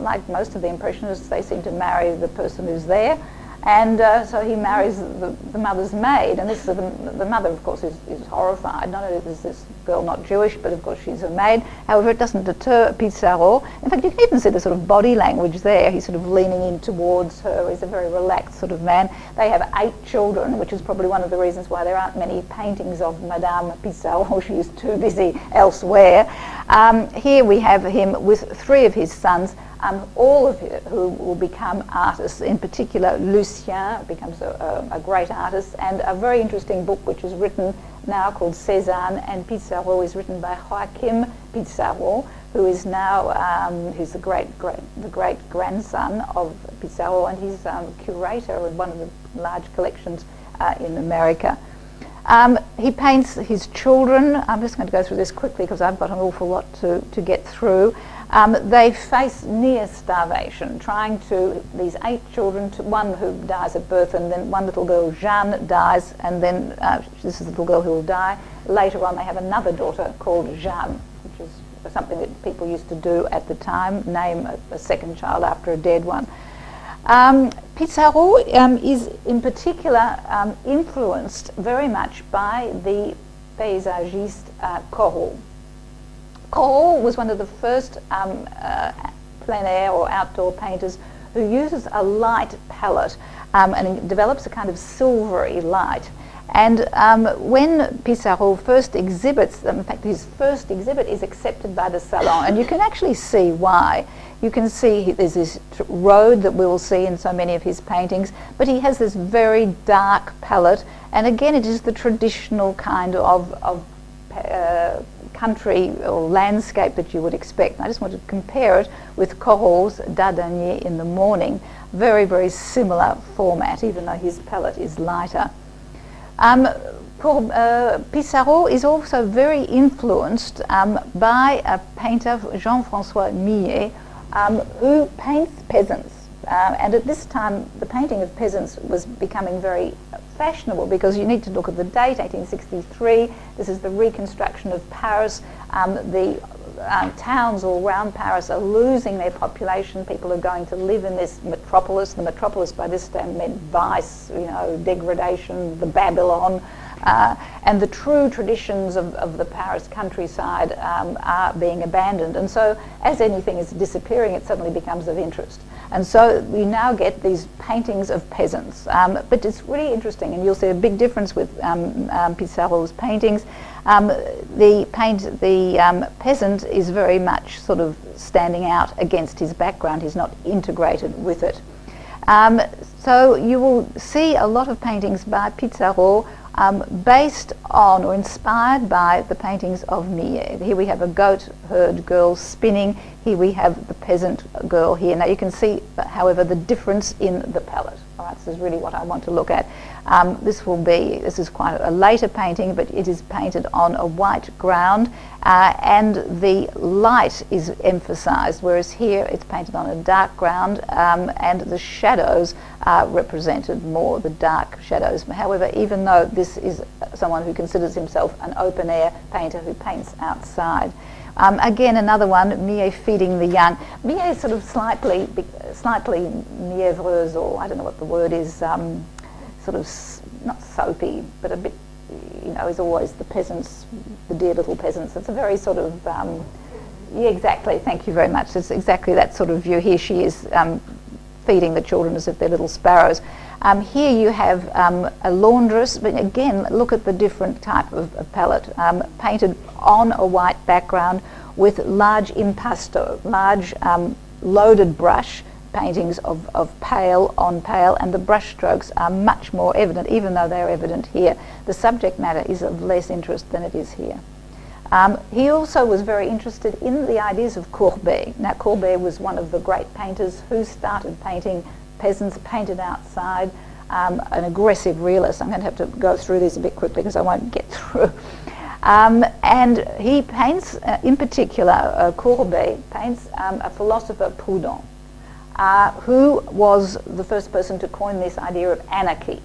like most of the Impressionists, they seem to marry the person who's there. And so he marries the mother's maid, and this is the mother, of course, is horrified. Not only is this girl not Jewish, but of course she's a maid. However, it doesn't deter Pissarro. In fact, you can even see the sort of body language there. He's sort of leaning in towards her. He's a very relaxed sort of man. They have 8 children, which is probably one of the reasons why there aren't many paintings of Madame Pissarro. She is too busy elsewhere. Here we have him with 3 of his sons, all of who will become artists. In particular, Lucien becomes a great artist, and a very interesting book which is written now called Cézanne and Pissarro is written by Joachim Pissarro, who is now who's the great grandson of Pissarro, and he's curator of one of the large collections in America. He paints his children. I'm just going to go through this quickly because I've got an awful lot to get through. They face near starvation, trying to, these 8 children, one who dies at birth, and then one little girl, Jeanne, dies, and then this is the little girl who will die. Later on they have another daughter called Jeanne, which is something that people used to do at the time, name a second child after a dead one. Pissarro is in particular influenced very much by the paysagiste Corot. Corot was one of the first plein air or outdoor painters who uses a light palette and he develops a kind of silvery light. And when Pissarro first exhibits them, in fact his first exhibit is accepted by the Salon, and you can actually see why. You can see there's this road that we will see in so many of his paintings, but he has this very dark palette, and again it is the traditional kind of country or landscape that you would expect. And I just want to compare it with Corot's Dardanier in the Morning. Very, very similar format, even though his palette is lighter. Pissarro is also very influenced by a painter, Jean-François Millet, who paints peasants. And at this time, the painting of peasants was becoming very fashionable, because you need to look at the date, 1863. This is the reconstruction of Paris. The towns all around Paris are losing their population. People are going to live in this metropolis. The metropolis by this time meant vice, you know, degradation, the Babylon. And the true traditions of the Paris countryside are being abandoned. And so as anything is disappearing, it suddenly becomes of interest. And so we now get these paintings of peasants. But it's really interesting, and you'll see a big difference with Pissarro's paintings. The peasant is very much sort of standing out against his background. He's not integrated with it. So you will see a lot of paintings by Pissarro based on or inspired by the paintings of Millet. Here we have a goat herd girl spinning. Here we have the peasant girl here. Now you can see, however, the difference in the palette. All right, this is really what I want to look at. This is quite a later painting, but it is painted on a white ground, and the light is emphasized, whereas here it's painted on a dark ground, and the shadows are represented more, the dark shadows. However, even though this is someone who considers himself an open-air painter who paints outside. Again, another one, Millet feeding the young. Millet is sort of slightly mièvreuse, or I don't know what the word is, sort of not soapy, but a bit, you know, is always the peasants, the dear little peasants. It's a very sort of, yeah, exactly, thank you very much. It's exactly that sort of view. Here she is feeding the children as if they're little sparrows. Here you have a laundress, but again, look at the different type of palette, painted on a white background with large impasto, large loaded brush paintings of pale on pale, and the brush strokes are much more evident, even though they're evident here. The subject matter is of less interest than it is here. He also was very interested in the ideas of Courbet. Now, Courbet was one of the great painters who started painting peasants painted outside, an aggressive realist. I'm going to have to go through these a bit quickly because I won't get through. And he paints, in particular, Courbet paints a philosopher, Proudhon, who was the first person to coin this idea of anarchy.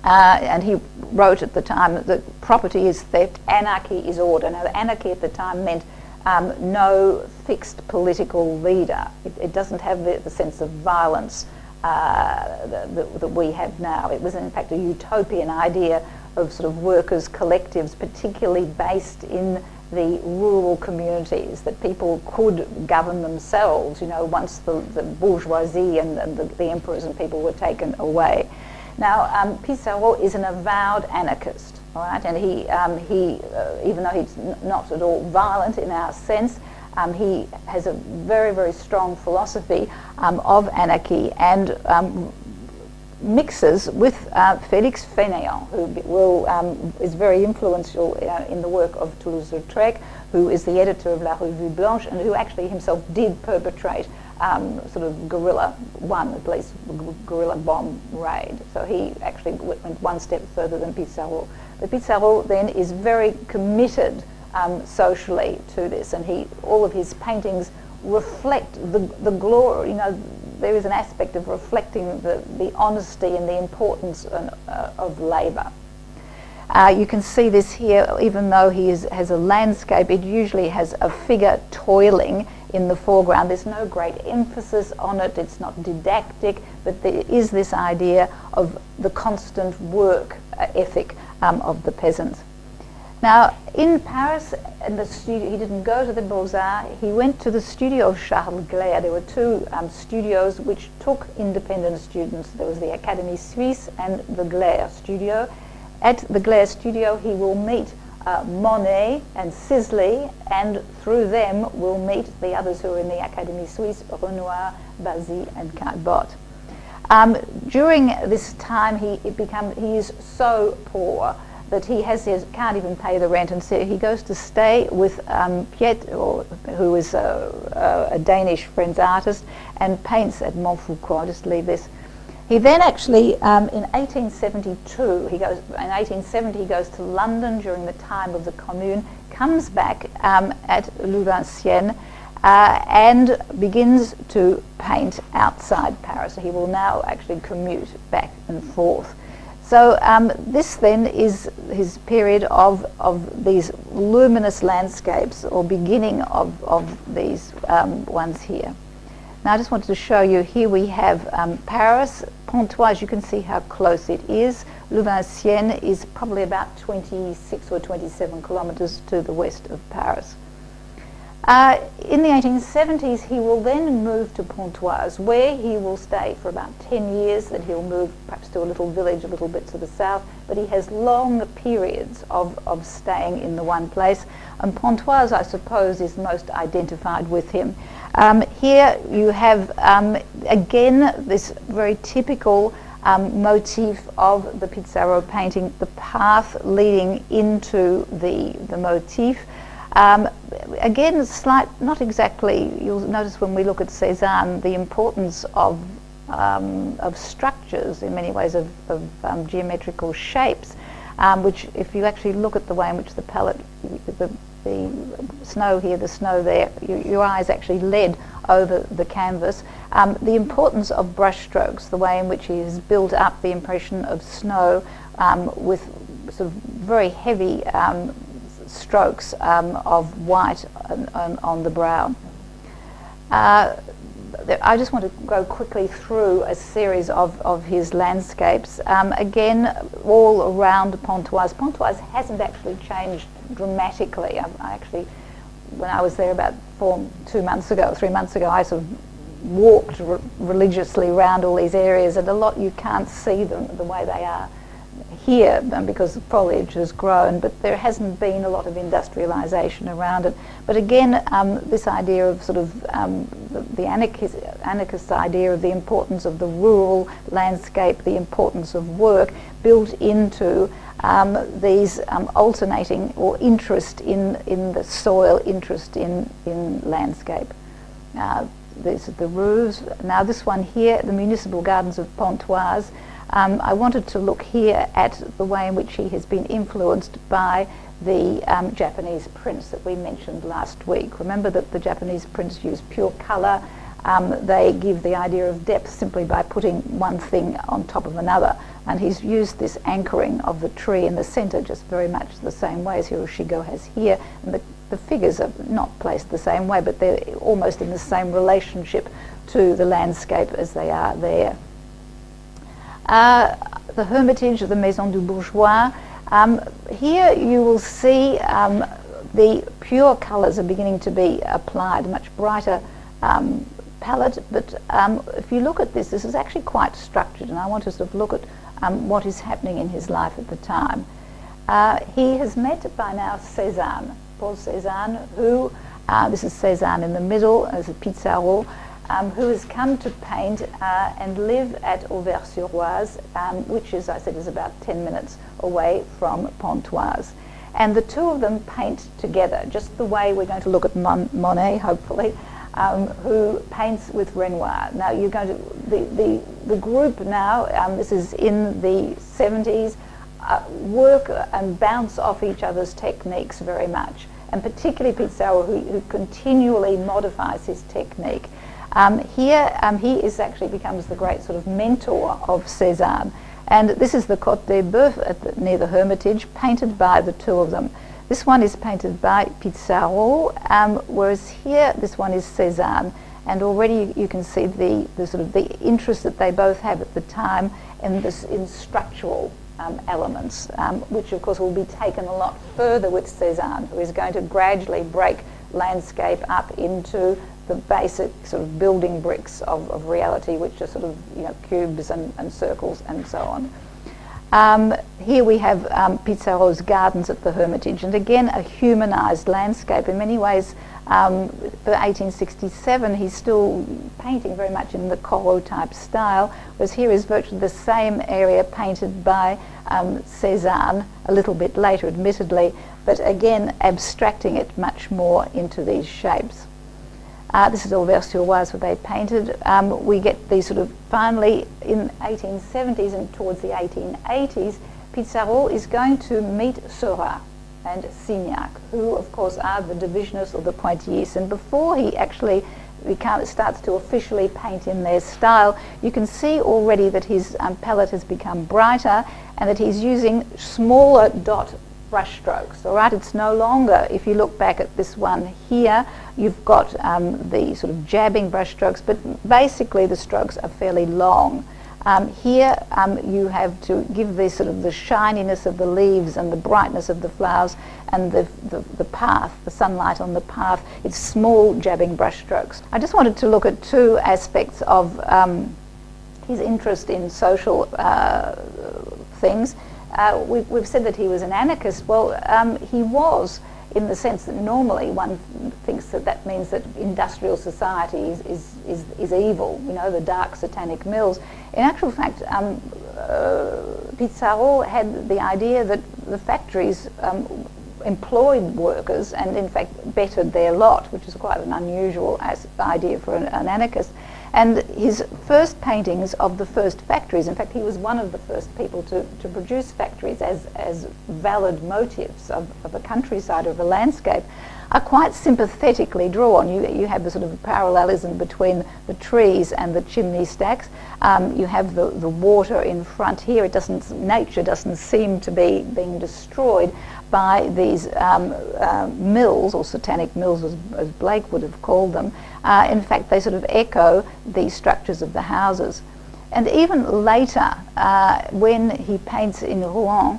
And he wrote at the time that property is theft, anarchy is order. Now, anarchy at the time meant no fixed political leader. It doesn't have the sense of violence that we have now. It was in fact a utopian idea of sort of workers' collectives, particularly based in the rural communities, that people could govern themselves, you know, once the bourgeoisie and the emperors and people were taken away. Now, Pissarro is an avowed anarchist, all right, and he even though he's not at all violent in our sense, he has a very, very strong philosophy of anarchy, and mixes with Félix Fénéon, who is very influential in the work of Toulouse-Lautrec, who is the editor of La Revue Blanche, and who actually himself did perpetrate sort of guerrilla bomb raid. So he actually went one step further than Pissarro. But Pissarro then is very committed socially to this, and all of his paintings reflect the glory. You know, there is an aspect of reflecting the honesty and the importance of labour. You can see this here, even though he has a landscape, it usually has a figure toiling in the foreground. There's no great emphasis on it, it's not didactic, but there is this idea of the constant work ethic of the peasants. Now, in Paris, in the studio, he didn't go to the Beaux-Arts, he went to the studio of Charles Gleyre. There were two studios which took independent students. There was the Académie Suisse and the Gleyre studio. At the Gleyre studio, he will meet Monet and Sisley, and through them will meet the others who are in the Académie Suisse, Renoir, Bazy and Caillebotte. During this time, he is so poor that he can't even pay the rent, and so he goes to stay with Piet, who is a Danish French artist, and paints at Montfaucon. I'll just leave this. He then actually, in 1872, he goes to London during the time of the Commune, comes back at Louvain-Sienne, and begins to paint outside Paris. So he will now actually commute back and forth. So this then is his period of these luminous landscapes, or beginning of these ones here. Now I just wanted to show you, here we have Paris, Pontoise, you can see how close it is. Louvain-Sienne is probably about 26 or 27 kilometres to the west of Paris. In the 1870s, he will then move to Pontoise, where he will stay for about 10 years. Then he'll move perhaps to a little village a little bit to the south, but he has long periods of staying in the one place, and Pontoise, I suppose, is most identified with him. Here you have, again, this very typical motif of the Pissarro painting, the path leading into the motif. Again, not exactly, you'll notice when we look at Cézanne, the importance of structures, in many ways of geometrical shapes, which, if you actually look at the way in which the palette, the snow here, the snow there, your eyes actually led over the canvas. The importance of brush strokes, the way in which he has built up the impression of snow with sort of very heavy strokes of white on the brow. I just want to go quickly through a series of his landscapes. Again, all around Pontoise. Pontoise hasn't actually changed dramatically. I actually, when I was there about 3 months ago, I sort of walked religiously around all these areas, and a lot you can't see them the way they are here because the foliage has grown, but there hasn't been a lot of industrialisation around it. But again, this idea of sort of the anarchist idea of the importance of the rural landscape, the importance of work, built into these alternating or interest in the soil, interest in landscape. These are the roofs. Now this one here, the municipal gardens of Pontoise. I wanted to look here at the way in which he has been influenced by the Japanese prints that we mentioned last week. Remember that the Japanese prints use pure colour. They give the idea of depth simply by putting one thing on top of another. And he's used this anchoring of the tree in the centre just very much the same way as Hiroshigo has here. And the figures are not placed the same way, but they're almost in the same relationship to the landscape as they are there. The Hermitage of the Maison du Bourgeois. Here you will see the pure colours are beginning to be applied, a much brighter palette, but if you look at this is actually quite structured, and I want to sort of look at what is happening in his life at the time. He has met by now Cézanne, Paul Cézanne, who, this is Cézanne in the middle, as a Pissarro, who has come to paint and live at Auverssur, which is, I said, is about 10 minutes away from Pontoise. And the two of them paint together, just the way we're going to look at Monet, hopefully, who paints with Renoir. Now you're going to, the group now, this is in the 70s, work and bounce off each other's techniques very much. And particularly Pissarro, who continually modifies his technique. Here he is actually becomes the great sort of mentor of Cézanne. And this is the Côte des Bœufs near the Hermitage, painted by the two of them. This one is painted by Pissarro, whereas here this one is Cézanne. And already you can see the sort of the interest that they both have at the time in structural elements, which of course will be taken a lot further with Cézanne, who is going to gradually break landscape up into the basic sort of building bricks of reality, which are sort of, you know, cubes and circles and so on. Here we have Pissarro's gardens at the Hermitage, and again a humanised landscape. In many ways, for 1867, he's still painting very much in the Corot type style, whereas here is virtually the same area painted by Cézanne a little bit later, admittedly, but again abstracting it much more into these shapes. This is Auverssur where they painted. We get these sort of, finally in 1870s and towards the 1880s, Pissarro is going to meet Seurat and Signac, who of course are the divisionists or the pointillistes. And before he actually starts to officially paint in their style, you can see already that his palette has become brighter and that he's using smaller dot brush strokes. All right, it's no longer, if you look back at this one here, you've got the sort of jabbing brush strokes, but basically the strokes are fairly long. Here you have to give the sort of the shininess of the leaves and the brightness of the flowers and the path, the sunlight on the path. It's small jabbing brush strokes. I just wanted to look at two aspects of his interest in social things. We've said that he was an anarchist. Well, he was, in the sense that normally one thinks that that means that industrial society is evil, you know, the dark satanic mills. In actual fact, Pissarro had the idea that the factories employed workers and in fact bettered their lot, which is quite an unusual idea for an anarchist. And his first paintings of the first factories, in fact he was one of the first people to produce factories as valid motifs of a countryside or of a landscape, are quite sympathetically drawn. You have the sort of parallelism between the trees and the chimney stacks. You have the water in front here. Nature doesn't seem to be being destroyed by these mills, or satanic mills as Blake would have called them. In fact, they sort of echo the structures of the houses. And even later, when he paints in Rouen,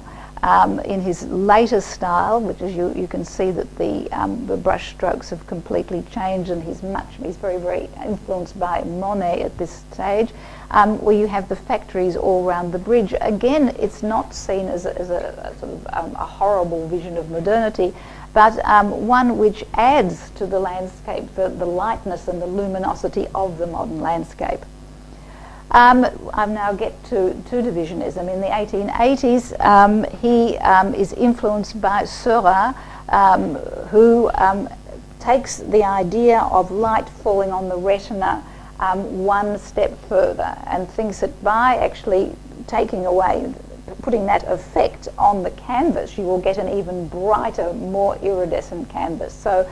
in his later style, which is you can see that the brush strokes have completely changed, and he's very, very influenced by Monet at this stage, where you have the factories all around the bridge. Again, it's not seen as a sort of a horrible vision of modernity, but one which adds to the landscape the lightness and the luminosity of the modern landscape. I now get to divisionism. In the 1880s, he is influenced by Seurat, who takes the idea of light falling on the retina one step further, and thinks that by actually putting that effect on the canvas, you will get an even brighter, more iridescent canvas. So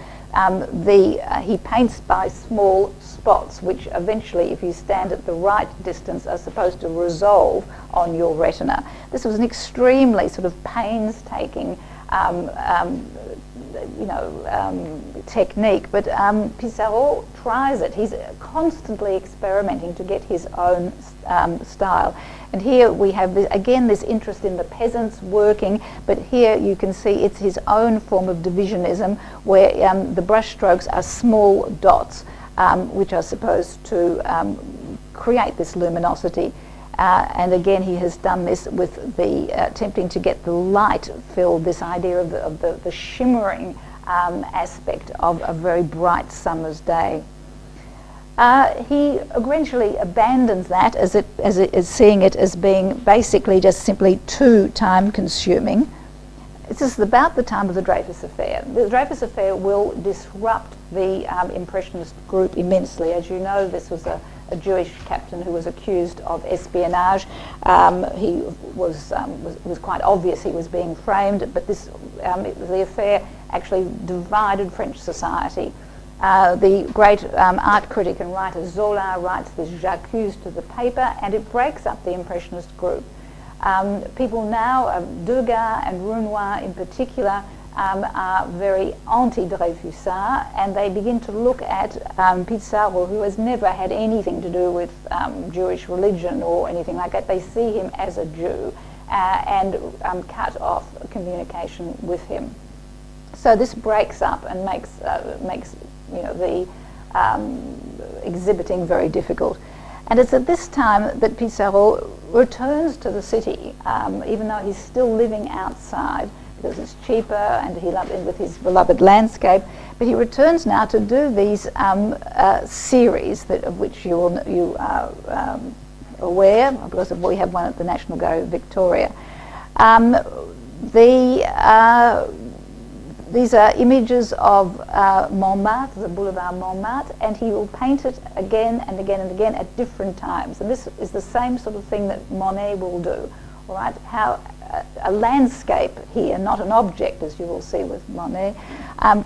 he paints by small spots, which eventually, if you stand at the right distance, are supposed to resolve on your retina. This was an extremely sort of painstaking technique, but Pissarro tries it. He's constantly experimenting to get his own style. And here we have, again, this interest in the peasants working, but here you can see it's his own form of divisionism, where the brush strokes are small dots, which are supposed to create this luminosity. And again, he has done this with the attempting to get the light filled, this idea of the shimmering aspect of a very bright summer's day. He eventually abandons that as seeing it as being basically just simply too time-consuming. This is about the time of the Dreyfus Affair. The Dreyfus Affair will disrupt the Impressionist group immensely. As you know, this was a Jewish captain who was accused of espionage. He was quite obvious he was being framed, but the affair actually divided French society. The great art critic and writer Zola writes this J'accuse to the paper, and it breaks up the Impressionist group. People now, Degas and Renoir in particular, are very anti-Dreyfusard, and they begin to look at Pissarro, who has never had anything to do with Jewish religion or anything like that. They see him as a Jew and cut off communication with him. So this breaks up and makes the exhibiting very difficult. And it's at this time that Pissarro returns to the city, even though he's still living outside, because it's cheaper and he loves it with his beloved landscape. But he returns now to do these series of which you are aware, because we have one at the National Gallery of Victoria. These are images of Montmartre, the Boulevard Montmartre, and he will paint it again and again and again at different times. And this is the same sort of thing that Monet will do. All right, how a landscape here, not an object, as you will see with Monet,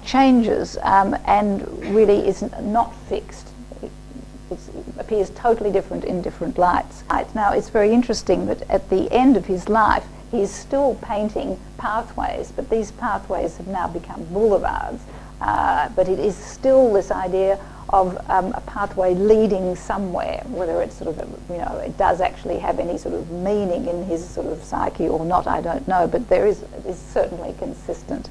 changes and really is not fixed. It appears totally different in different lights. Now, it's very interesting that at the end of his life, he is still painting pathways, but these pathways have now become boulevards. But it is still this idea of a pathway leading somewhere, whether it's sort of, it does actually have any sort of meaning in his sort of psyche or not, I don't know, but it is certainly consistent.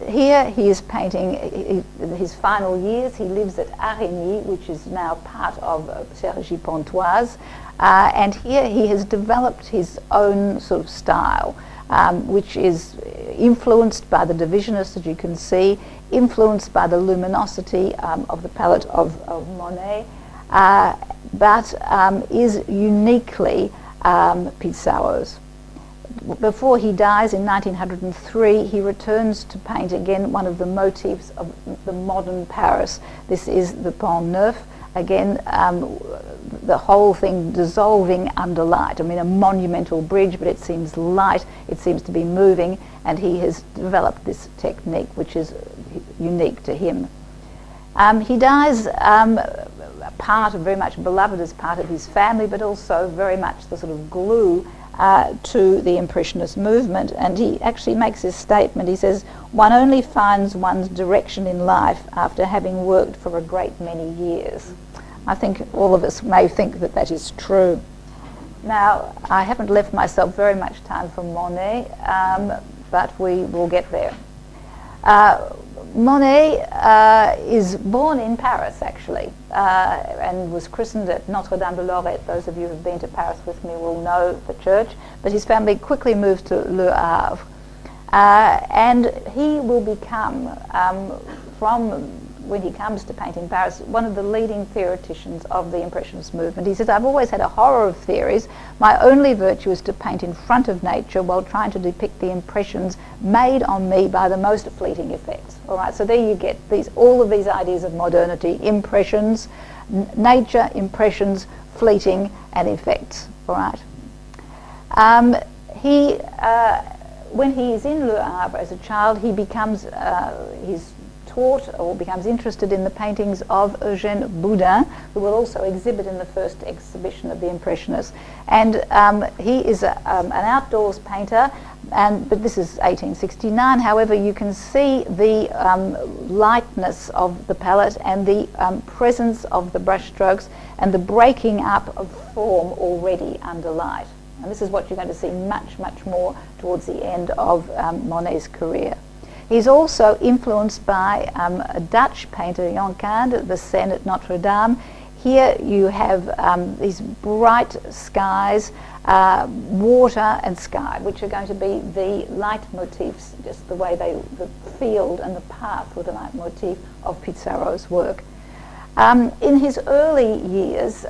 Here he is painting his final years. He lives at Arigny, which is now part of Cergy Pontoise, and here he has developed his own sort of style, which is influenced by the divisionists, as you can see, influenced by the luminosity of the palette of Monet, but is uniquely Pissarro's. Before he dies in 1903, he returns to paint again one of the motifs of the modern Paris. This is the Pont Neuf, again the whole thing dissolving under light. I mean, a monumental bridge, but it seems light, it seems to be moving, and he has developed this technique which is unique to him. He dies very much beloved as part of his family, but also very much the sort of glue to the Impressionist movement. And he actually makes this statement. He says, "One only finds one's direction in life after having worked for a great many years." I think all of us may think that that is true. Now, I haven't left myself very much time for Monet, but we will get there. Monet is born in Paris, actually, and was christened at Notre-Dame-de-Lorette. Those of you who have been to Paris with me will know the church, but his family quickly moved to Le Havre. And he will become, from when he comes to paint in Paris, one of the leading theoreticians of the Impressionist movement. He says, I've always had a horror of theories. My only virtue is to paint in front of nature while trying to depict the impressions made on me by the most fleeting effects. All right, so there you get all of these ideas of modernity: impressions, nature, impressions, fleeting, and effects. All right. When he is in Le Havre as a child, he becomes he's taught or becomes interested in the paintings of Eugène Boudin, who will also exhibit in the first exhibition of the Impressionists. And he is an outdoors painter, but this is 1869. However, you can see the lightness of the palette and the presence of the brushstrokes and the breaking up of form already under light. And this is what you're going to see much, much more towards the end of Monet's career. He's also influenced by a Dutch painter, Jan Kind, the Seine at Notre Dame. Here you have these bright skies, water and sky, which are going to be the leitmotifs, just the way the field and the path were the leitmotif of Pissarro's work. In his early years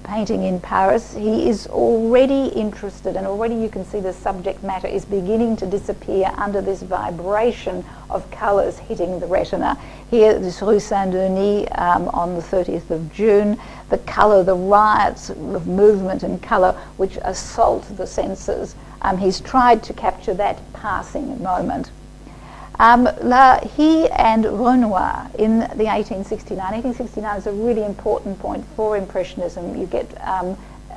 painting in Paris, he is already interested, and already you can see the subject matter is beginning to disappear under this vibration of colours hitting the retina. Here, this Rue Saint-Denis on the 30th of June, the colour, the riots of movement and colour which assault the senses. He's tried to capture that passing moment. He and Renoir in the 1869 is a really important point for Impressionism. You get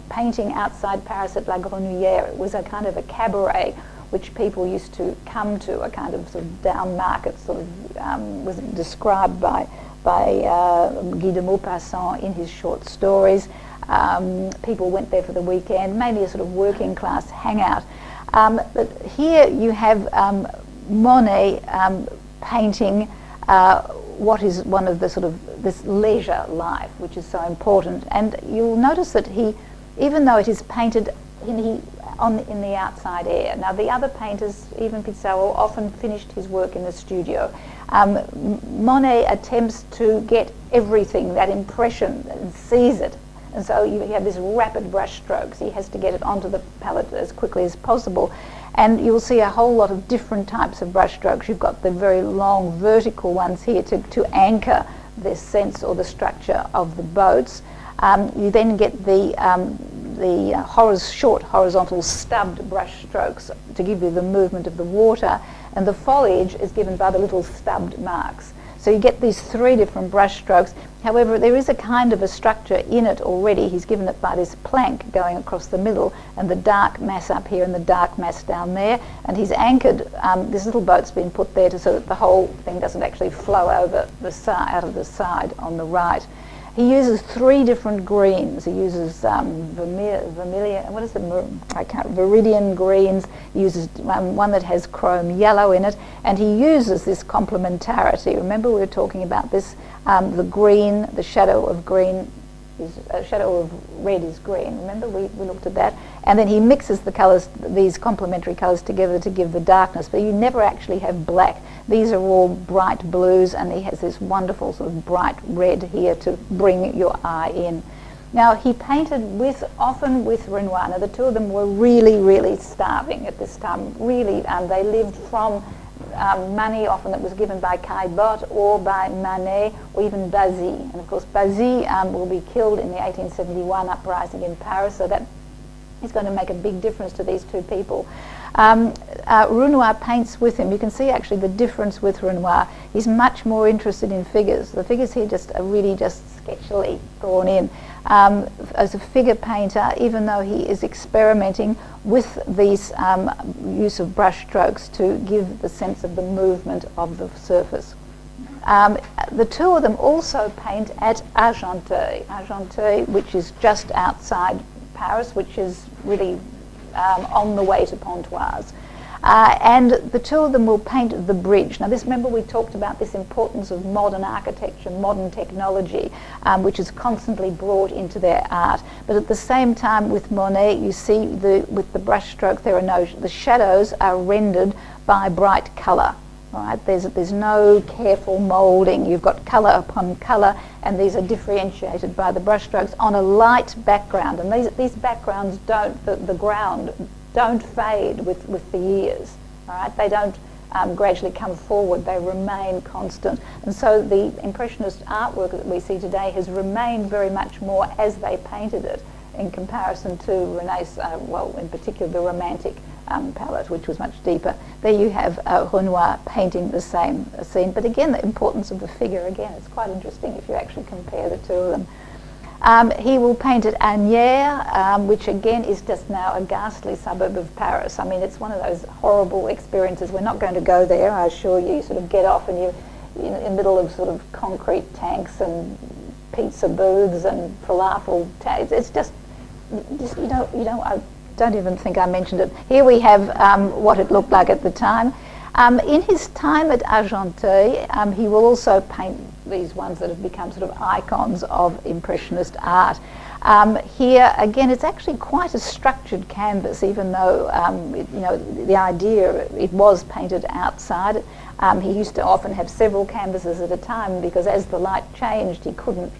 painting outside Paris at La Grenouillère. It was a kind of a cabaret which people used to come to, a kind of sort of down market, sort of was described by Guy de Maupassant in his short stories. People went there for the weekend, mainly a sort of working class hangout. But here you have Monet painting what is one of the sort of this leisure life, which is so important. And you'll notice that he, even though it is painted in the outside air. Now the other painters, even Pissarro, often finished his work in the studio. Monet attempts to get everything, that impression, and sees it. And so you have this rapid brush strokes. He has to get it onto the palette as quickly as possible. And you'll see a whole lot of different types of brush strokes. You've got the very long vertical ones here to anchor the sense or the structure of the boats. You then get the short horizontal stubbed brush strokes to give you the movement of the water, and the foliage is given by the little stubbed marks. So you get these three different brush strokes. However, there is a kind of a structure in it already. He's given it by this plank going across the middle, and the dark mass up here and the dark mass down there. And he's anchored, this little boat's been put there so that the whole thing doesn't actually flow over the side, out of the side on the right. He uses three different greens. He uses vermilion, what is it? Viridian greens. He uses one that has chrome yellow in it, and he uses this complementarity. Remember, we were talking about this. The green, the shadow of green is shadow of red is green. Remember, we looked at that, and then he mixes the colours, these complementary colours together to give the darkness. But you never actually have black. These are all bright blues, and he has this wonderful sort of bright red here to bring your eye in. Now, he painted often with Renoir. Now, the two of them were really, really starving at this time. Really, they lived from money often that was given by Caillebotte or by Manet or even Bazy. And of course, Bazy will be killed in the 1871 uprising in Paris, so that is going to make a big difference to these two people. Renoir paints with him. You can see actually the difference with Renoir. He's much more interested in figures. The figures here are really just sketchily drawn in. As a figure painter, even though he is experimenting with these use of brush strokes to give the sense of the movement of the surface. The two of them also paint at Argenteuil, which is just outside Paris, which is really on the way to Pontoise. And the two of them will paint the bridge. Now, remember we talked about this importance of modern architecture, modern technology, which is constantly brought into their art. But at the same time, with Monet, you see with the brushstroke, the shadows are rendered by bright colour. Right? There's no careful moulding. You've got colour upon colour, and these are differentiated by the brushstrokes on a light background. And these backgrounds the ground don't fade with the years. All right? They don't gradually come forward. They remain constant. And so the Impressionist artwork that we see today has remained very much more as they painted it, in comparison to René's, in particular the Romantic palette, which was much deeper. There you have Renoir painting the same scene. But again, the importance of the figure, again, it's quite interesting if you actually compare the two of them. He will paint at Asnières, which again is just now a ghastly suburb of Paris. I mean, it's one of those horrible experiences. We're not going to go there, I assure you. You sort of get off and you're in the middle of sort of concrete tanks and pizza booths and falafel tanks. It's just I don't even think I mentioned it. Here we have what it looked like at the time. In his time at Argenteuil, he will also paint these ones that have become sort of icons of Impressionist art. Here, again, it's actually quite a structured canvas, even though, the idea, it was painted outside. He used to often have several canvases at a time because as the light changed, he couldn't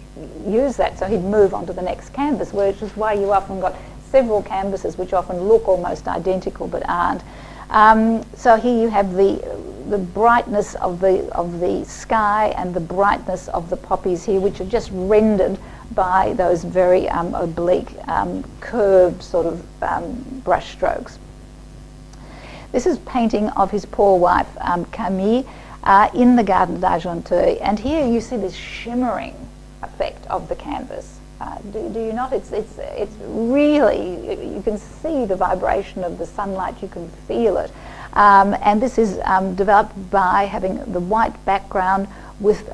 use that, so he'd move on to the next canvas, which is why you often got several canvases which often look almost identical but aren't. So here you have the brightness of the sky and the brightness of the poppies here, which are just rendered by those very oblique, curved sort of brush strokes. This is painting of his poor wife, Camille, in the Garden d'Argenteuil, and here you see this shimmering effect of the canvas. Do you not? It's really, you can see the vibration of the sunlight, you can feel it. And this is developed by having the white background with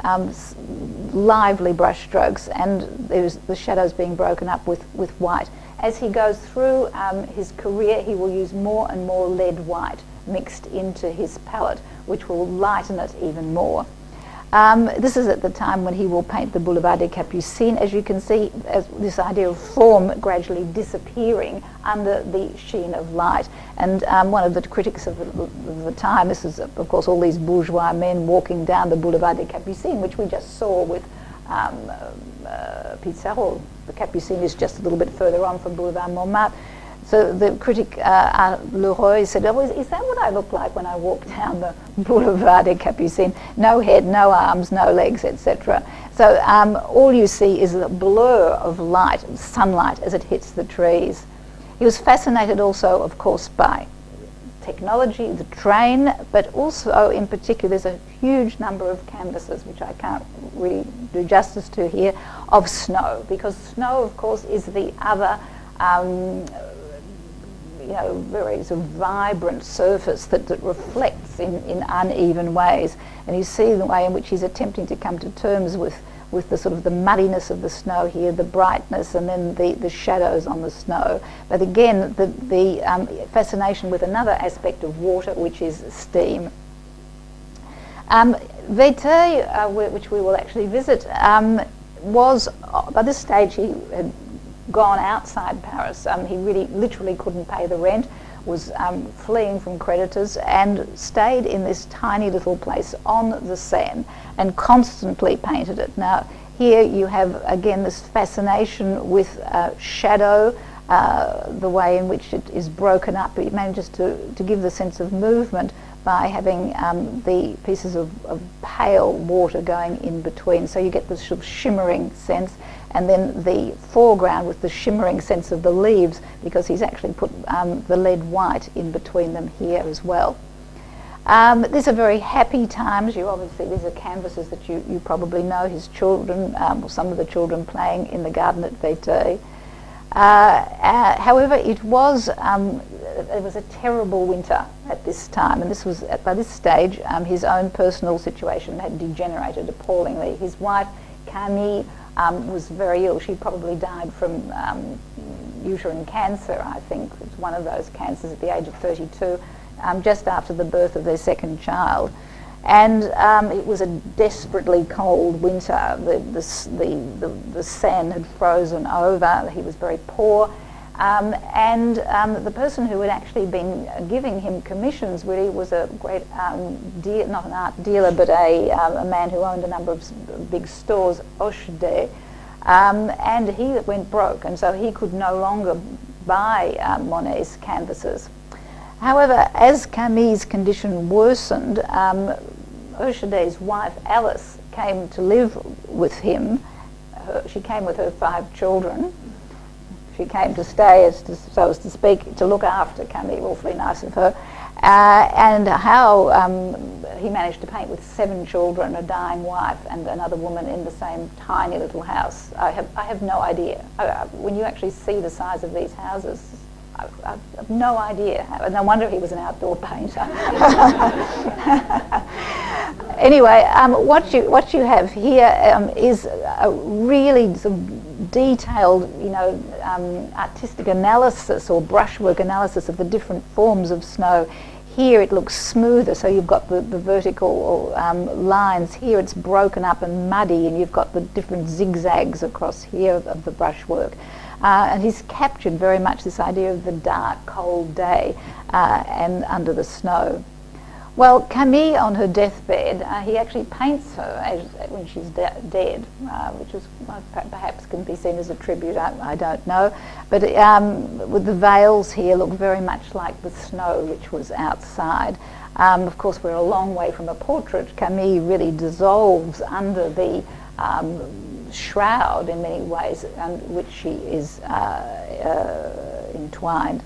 lively brush strokes, and there's the shadows being broken up with white. As he goes through his career, he will use more and more lead white mixed into his palette, which will lighten it even more. This is at the time when he will paint the Boulevard des Capucines. As you can see, this idea of form gradually disappearing under the sheen of light. And one of the critics of the time, this is of course all these bourgeois men walking down the Boulevard des Capucines, which we just saw with Pissarro. The Capucines is just a little bit further on from Boulevard Montmartre. So the critic, Leroy, said, "Oh, is that what I look like when I walk down the Boulevard des Capucines? No head, no arms, no legs, etc." So all you see is a blur of light, sunlight, as it hits the trees. He was fascinated also, of course, by technology, the train, but also in particular there's a huge number of canvases, which I can't really do justice to here, of snow, because snow, of course, is the other very sort of vibrant surface that reflects in uneven ways. And you see the way in which he's attempting to come to terms with the sort of the muddiness of the snow here, the brightness, and then the shadows on the snow. But again, the fascination with another aspect of water, which is steam. Veyteuil, which we will actually visit, was, by this stage he had gone outside Paris. He really literally couldn't pay the rent, was fleeing from creditors, and stayed in this tiny little place on the Seine and constantly painted it. Now here you have again this fascination with shadow, the way in which it is broken up. It manages to give the sense of movement by having the pieces of pale water going in between. So you get this sort of shimmering sense, and then the foreground with the shimmering sense of the leaves, because he's actually put the lead white in between them here as well. These are very happy times. You obviously, these are canvases that you probably know, his children, or some of the children playing in the garden at Veyteuil. However, it was a terrible winter at this time, and this was by this stage his own personal situation had degenerated appallingly. His wife Camille was very ill. She probably died from uterine cancer, I think. It's one of those cancers at the age of 32, just after the birth of their second child. And it was a desperately cold winter. The Seine had frozen over. He was very poor. And the person who had actually been giving him commissions really was a great, not an art dealer, but a man who owned a number of big stores, Oise, and he went broke, and so he could no longer buy Monet's canvases. However, as Camille's condition worsened, Oise's wife Alice came to live with him. She came with her 5 children. She came to stay, so as to speak, to look after Camille, awfully nice of her. And how he managed to paint with 7 children, a dying wife, and another woman in the same tiny little house. I have no idea. When you actually see the size of these houses, I have no idea. No wonder he was an outdoor painter. Anyway, what you have here is a really sort of detailed, artistic analysis or brushwork analysis of the different forms of snow. Here it looks smoother, so you've got the vertical lines. Here it's broken up and muddy, and you've got the different zigzags across here of the brushwork. And he's captured very much this idea of the dark, cold day and under the snow. Well, Camille, on her deathbed, he actually paints her when she's dead, which is perhaps can be seen as a tribute, I don't know. But with the veils here look very much like the snow which was outside. Of course, we're a long way from a portrait. Camille really dissolves under the shroud in many ways, which she is entwined.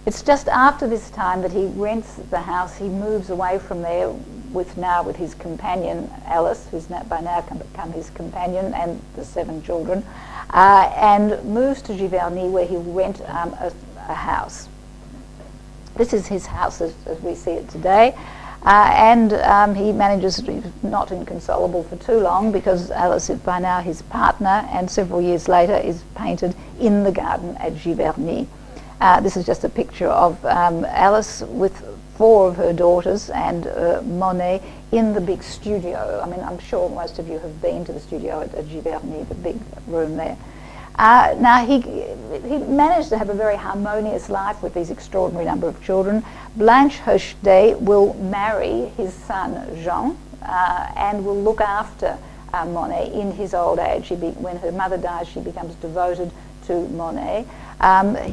It's just after this time that he rents the house. He moves away from there with his companion Alice, who's by now become his companion, and the 7 children, and moves to Giverny, where he'll rent a house. This is his house as we see it today. And he manages to be not inconsolable for too long, because Alice is by now his partner, and several years later is painted in the garden at Giverny. This is just a picture of Alice with 4 of her daughters and Monet in the big studio. I mean, I'm sure most of you have been to the studio at Giverny, the big room there. Now, he managed to have a very harmonious life with these extraordinary number of children. Blanche Hochet will marry his son Jean and will look after Monet in his old age. When her mother dies, she becomes devoted to Monet.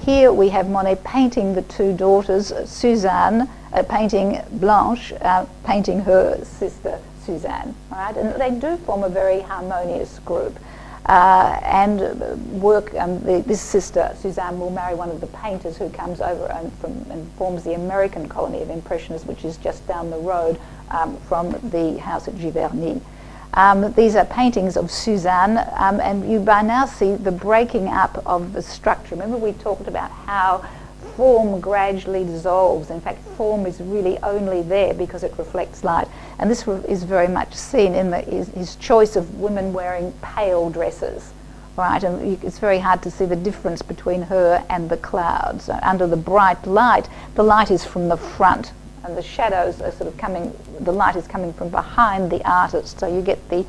Here we have Monet painting the 2 daughters, Suzanne, painting Blanche, painting her sister Suzanne. Right? And they do form a very harmonious group. This sister, Suzanne, will marry one of the painters who comes over and forms the American colony of Impressionists, which is just down the road from the house at Giverny. These are paintings of Suzanne, and you by now see the breaking up of the structure. Remember, we talked about how form gradually dissolves. In fact, form is really only there because it reflects light. And this is very much seen in his choice of women wearing pale dresses, right? And it's very hard to see the difference between her and the clouds. So under the bright light, the light is from the front, and the shadows are sort of the light is coming from behind the artist. So you get the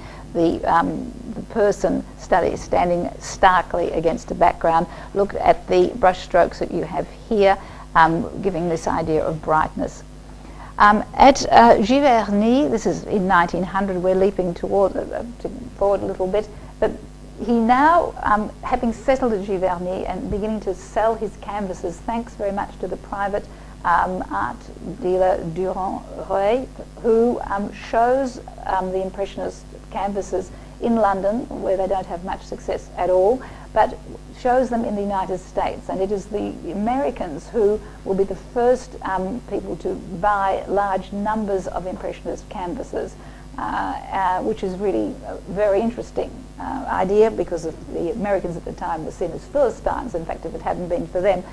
person standing starkly against the background. Look at the brush strokes that you have here, giving this idea of brightness. At Giverny, this is in 1900, we're leaping forward a little bit, but he now, having settled at Giverny and beginning to sell his canvases, thanks very much to the private art dealer Durand-Roy, who shows the Impressionist canvases in London, where they don't have much success at all, but shows them in the United States. And it is the Americans who will be the first people to buy large numbers of Impressionist canvases, which is really a very interesting idea, because the Americans at the time were seen as Philistines. In fact, if it hadn't been for them,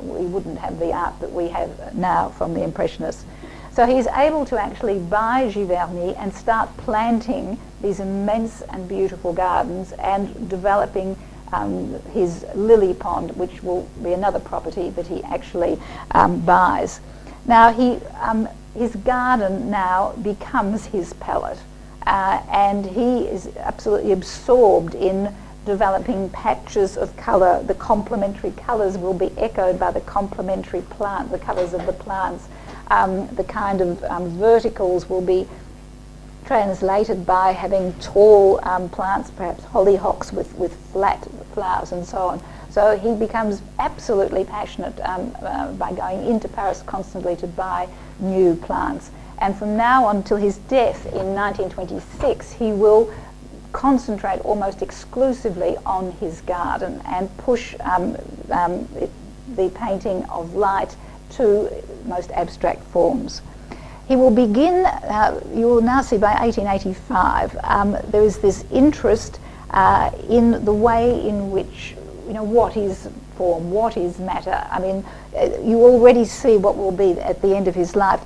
we wouldn't have the art that we have now from the Impressionists. So he's able to actually buy Giverny and start planting these immense and beautiful gardens and developing his lily pond, which will be another property that he actually buys. Now his garden now becomes his palette, and he is absolutely absorbed in developing patches of colour. The complementary colours will be echoed by the complementary plant, the colours of the plants. The kind of verticals will be translated by having tall plants, perhaps hollyhocks with flat flowers and so on. So he becomes absolutely passionate by going into Paris constantly to buy new plants. And from now on till his death in 1926, he will concentrate almost exclusively on his garden and push the painting of light to most abstract forms. He will begin, you will now see by 1885, there is this interest in the way in which, what is form, what is matter. I mean, you already see what will be at the end of his life.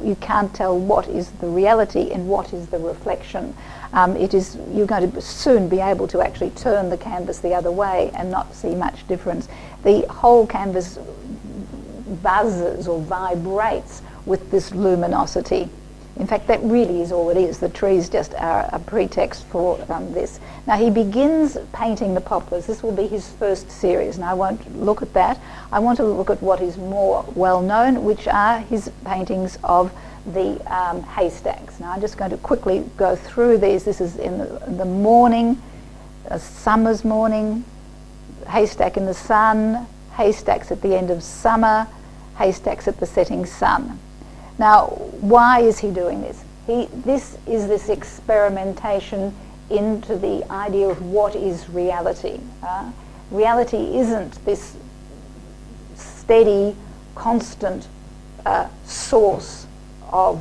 You can't tell what is the reality and what is the reflection. You're going to soon be able to actually turn the canvas the other way and not see much difference. The whole canvas buzzes or vibrates with this luminosity. In fact, that really is all it is. The trees just are a pretext for this. Now he begins painting the poplars. This will be his first series, and I won't look at that. I want to look at what is more well known, which are his paintings of the haystacks. Now I'm just going to quickly go through these. This is in the morning, a summer's morning, haystack in the sun, haystacks at the end of summer, haystacks at the setting sun. Now, why is he doing this? This is this experimentation into the idea of what is reality. Reality isn't this steady, constant source of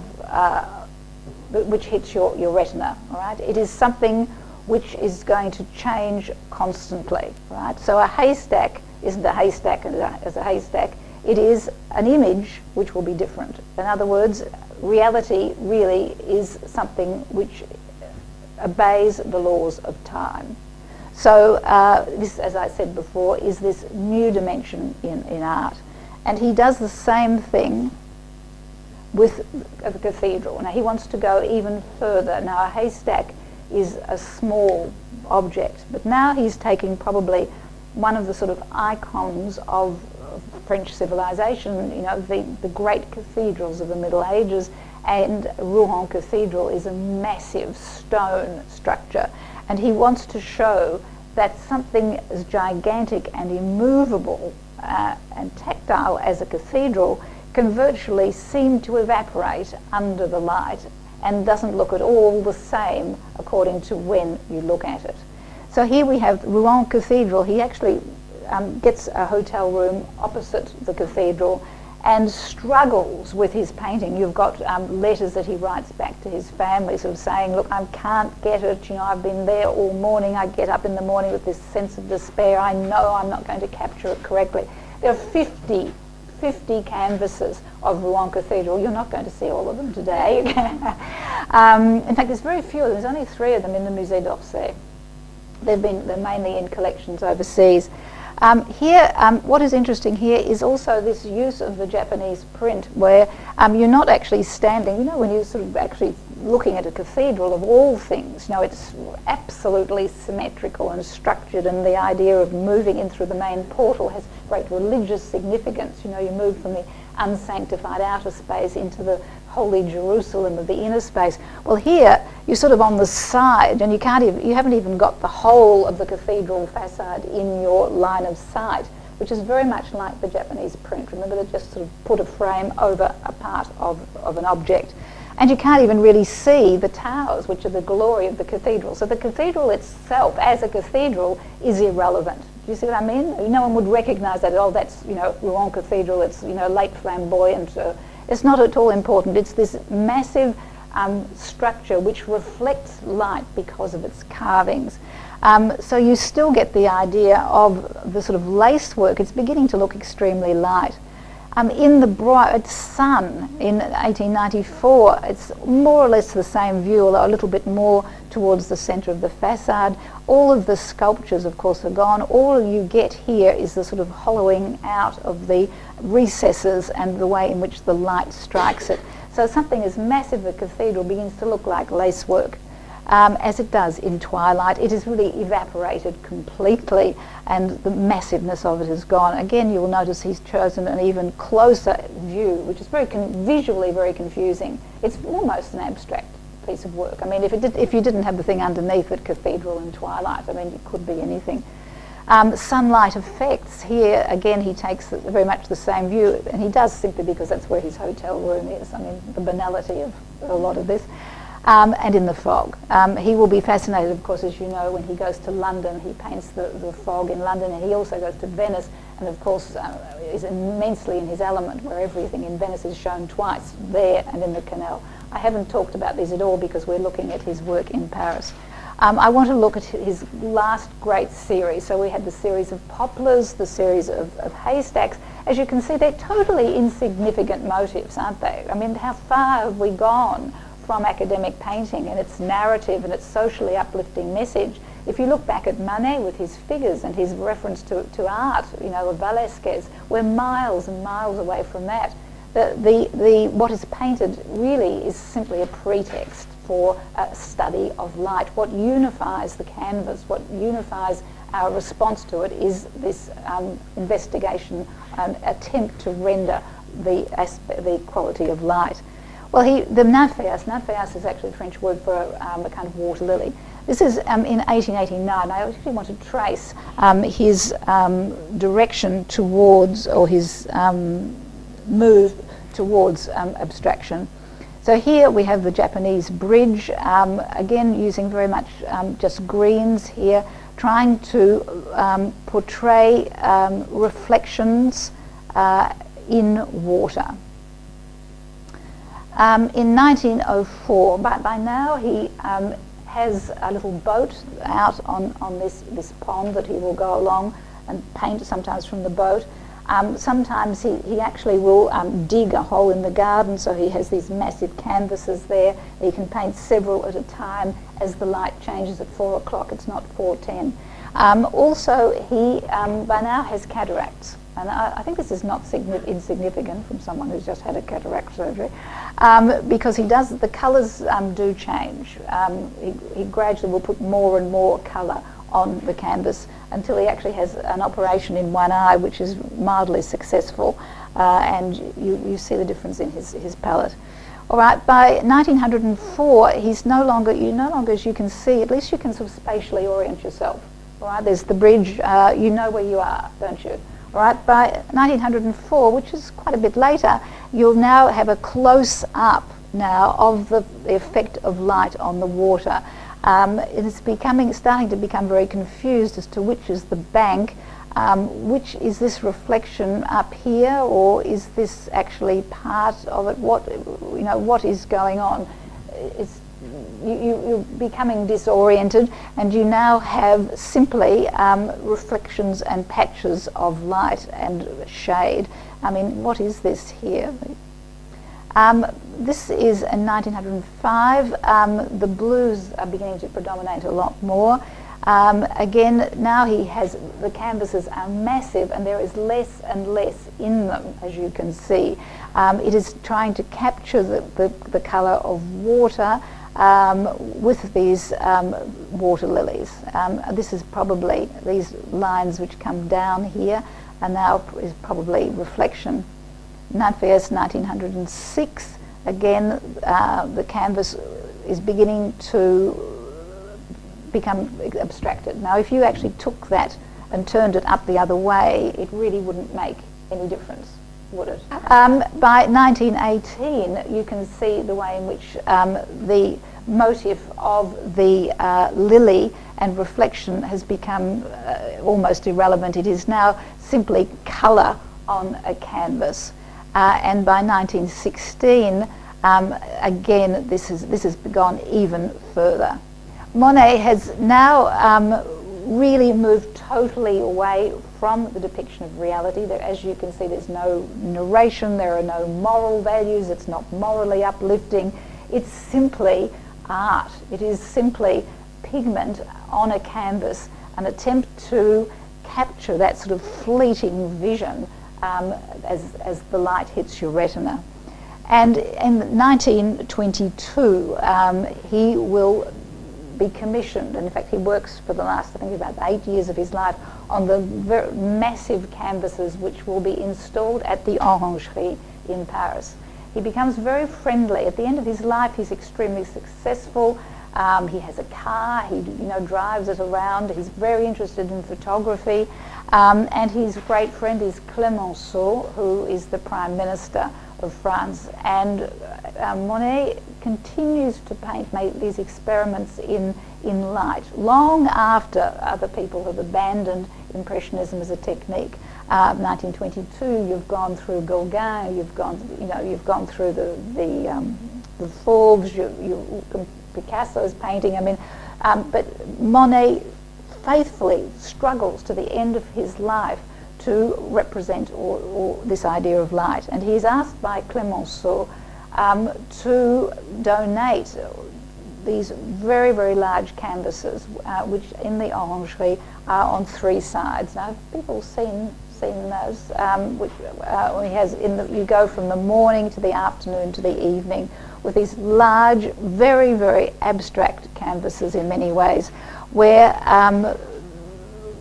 which hits your retina. All right, it is something which is going to change constantly. Right, so a haystack isn't a haystack as a haystack. It is an image which will be different. In other words, reality really is something which obeys the laws of time. So this, as I said before, is this new dimension in art. And he does the same thing with the cathedral. Now he wants to go even further. Now a haystack is a small object, but now he's taking probably one of the sort of icons of French civilization, the great cathedrals of the Middle Ages, and Rouen Cathedral is a massive stone structure, and he wants to show that something as gigantic and immovable and tactile as a cathedral can virtually seem to evaporate under the light and doesn't look at all the same according to when you look at it. So here we have Rouen Cathedral. He actually gets a hotel room opposite the cathedral and struggles with his painting. You've got letters that he writes back to his family sort of saying, look, I can't get it, I've been there all morning, I get up in the morning with this sense of despair, I know I'm not going to capture it correctly. There are 50 canvases of Rouen Cathedral. You're not going to see all of them today. In fact, there's very few of them. There's only 3 of them in the Musée d'Orsay. They're mainly in collections overseas. Here, what is interesting here is also this use of the Japanese print, where you're not actually standing, when you're sort of actually looking at a cathedral of all things, it's absolutely symmetrical and structured, and the idea of moving in through the main portal has great religious significance. You move from the unsanctified outer space into the holy Jerusalem of the inner space. Well, here you're sort of on the side, and you haven't even got the whole of the cathedral facade in your line of sight, which is very much like the Japanese print. Remember, they just sort of put a frame over a part of an object, and you can't even really see the towers, which are the glory of the cathedral. So the cathedral itself, as a cathedral, is irrelevant. Do you see what I mean? No one would recognise that. Oh, that's Rouen Cathedral. It's late flamboyant. It's not at all important. It's this massive structure which reflects light because of its carvings. So you still get the idea of the sort of lace work. It's beginning to look extremely light. In the bright sun in 1894, it's more or less the same view, although a little bit more towards the centre of the facade. All of the sculptures, of course, are gone. All you get here is the sort of hollowing out of the recesses and the way in which the light strikes it. So something as massive as a cathedral begins to look like lacework. As it does in twilight. It is really evaporated completely and the massiveness of it is gone. Again, you will notice he's chosen an even closer view, which is visually very confusing. It's almost an abstract piece of work. I mean, if you didn't have the thing underneath it, cathedral in twilight, I mean, it could be anything. Sunlight effects. Here, again, he takes very much the same view, and he does simply because that's where his hotel room is. I mean, the banality of a lot of this. And in the fog. He will be fascinated, of course, as you know, when he goes to London. He paints the fog in London, and he also goes to Venice, and of course is immensely in his element, where everything in Venice is shown twice, there and in the canal. I haven't talked about these at all because we're looking at his work in Paris. I want to look at his last great series. So we had the series of poplars, the series of haystacks. As you can see, they're totally insignificant motifs, aren't they? I mean, how far have we gone from academic painting and its narrative and its socially uplifting message? If you look back at Monet with his figures and his reference to art, you know, of Velasquez, we're miles and miles away from that. What is painted really is simply a pretext for a study of light. What unifies the canvas, what unifies our response to it is this investigation and attempt to render the quality of light. Well, the nymphaeus is actually a French word for a kind of water lily. This is in 1889. I actually want to trace his direction towards, or his move towards abstraction. So here we have the Japanese bridge, again using very much just greens here, trying to portray reflections in water. In 1904, but by now he has a little boat out on this pond that he will go along and paint sometimes from the boat. Sometimes he actually will dig a hole in the garden, so he has these massive canvases there. He can paint several at a time as the light changes at 4 o'clock. It's not 4:10. Also, he by now has cataracts. And I think this is not insignificant from someone who's just had a cataract surgery, because the colours do change. He gradually will put more and more colour on the canvas until he actually has an operation in one eye, which is mildly successful, and you see the difference in his palette. All right, by 1904, he's no longer, as you can see, at least you can sort of spatially orient yourself. All right, there's the bridge, you know where you are, don't you? Right, by 1904, which is quite a bit later, you'll now have a close-up now of the effect of light on the water. It is starting to become very confused as to which is the bank, which is this reflection up here, or is this actually part of it? What is going on? You're becoming disoriented, and you now have simply reflections and patches of light and shade. I mean, what is this here? This is in 1905. The blues are beginning to predominate a lot more. Again, now the canvases are massive, and there is less and less in them, as you can see. It is trying to capture the colour of water with these water lilies. This is probably, these lines which come down here, and now is probably reflection. Nymphaeus, 1906, again the canvas is beginning to become abstracted. Now if you actually took that and turned it up the other way, it really wouldn't make any difference, would it? By 1918, you can see the way in which the motif of the lily and reflection has become almost irrelevant. It is now simply colour on a canvas. And by 1916, again, this has gone even further. Monet has now really moved totally away from the depiction of reality. There, as you can see, there's no narration, there are no moral values, it's not morally uplifting. It's simply art. It is simply pigment on a canvas, an attempt to capture that sort of fleeting vision as the light hits your retina. And in 1922, he will be commissioned, and in fact he works for the last, I think, about 8 years of his life on the very massive canvases which will be installed at the Orangerie in Paris. He becomes very friendly. At the end of his life, he's extremely successful. He has a car, he drives it around, he's very interested in photography, and his great friend is Clemenceau, who is the Prime Minister of France. And Monet continues to make these experiments in light, long after other people have abandoned Impressionism as a technique. 1922, you've gone through Gauguin, you've gone through the Fauves, Picasso's painting. I mean, but Monet faithfully struggles to the end of his life to represent or this idea of light, and he is asked by Clemenceau to donate these very, very large canvases, which in the Orangerie are on 3 sides. Now, have people seen those? Which he has you go from the morning to the afternoon to the evening with these large, very, very abstract canvases in many ways, where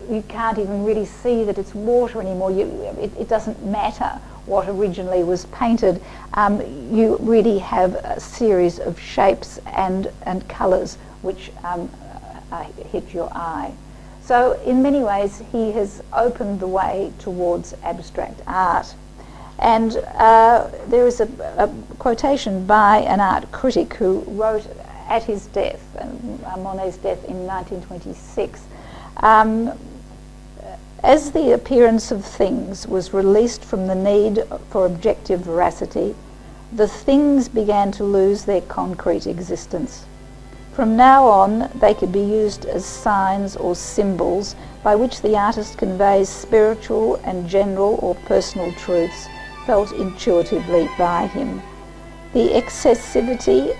you can't even really see that it's water anymore. It doesn't matter what originally was painted. You really have a series of shapes and colours which hit your eye. So in many ways he has opened the way towards abstract art. And there is a quotation by an art critic who wrote at his death, Monet's death in 1926, as the appearance of things was released from the need for objective veracity, the things began to lose their concrete existence. From now on, they could be used as signs or symbols by which the artist conveys spiritual and general or personal truths felt intuitively by him. The excessively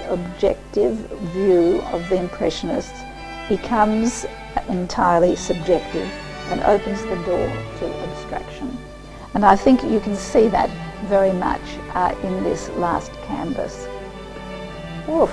objective view of the Impressionists becomes entirely subjective and opens the door to abstraction. And I think you can see that very much in this last canvas. Woof.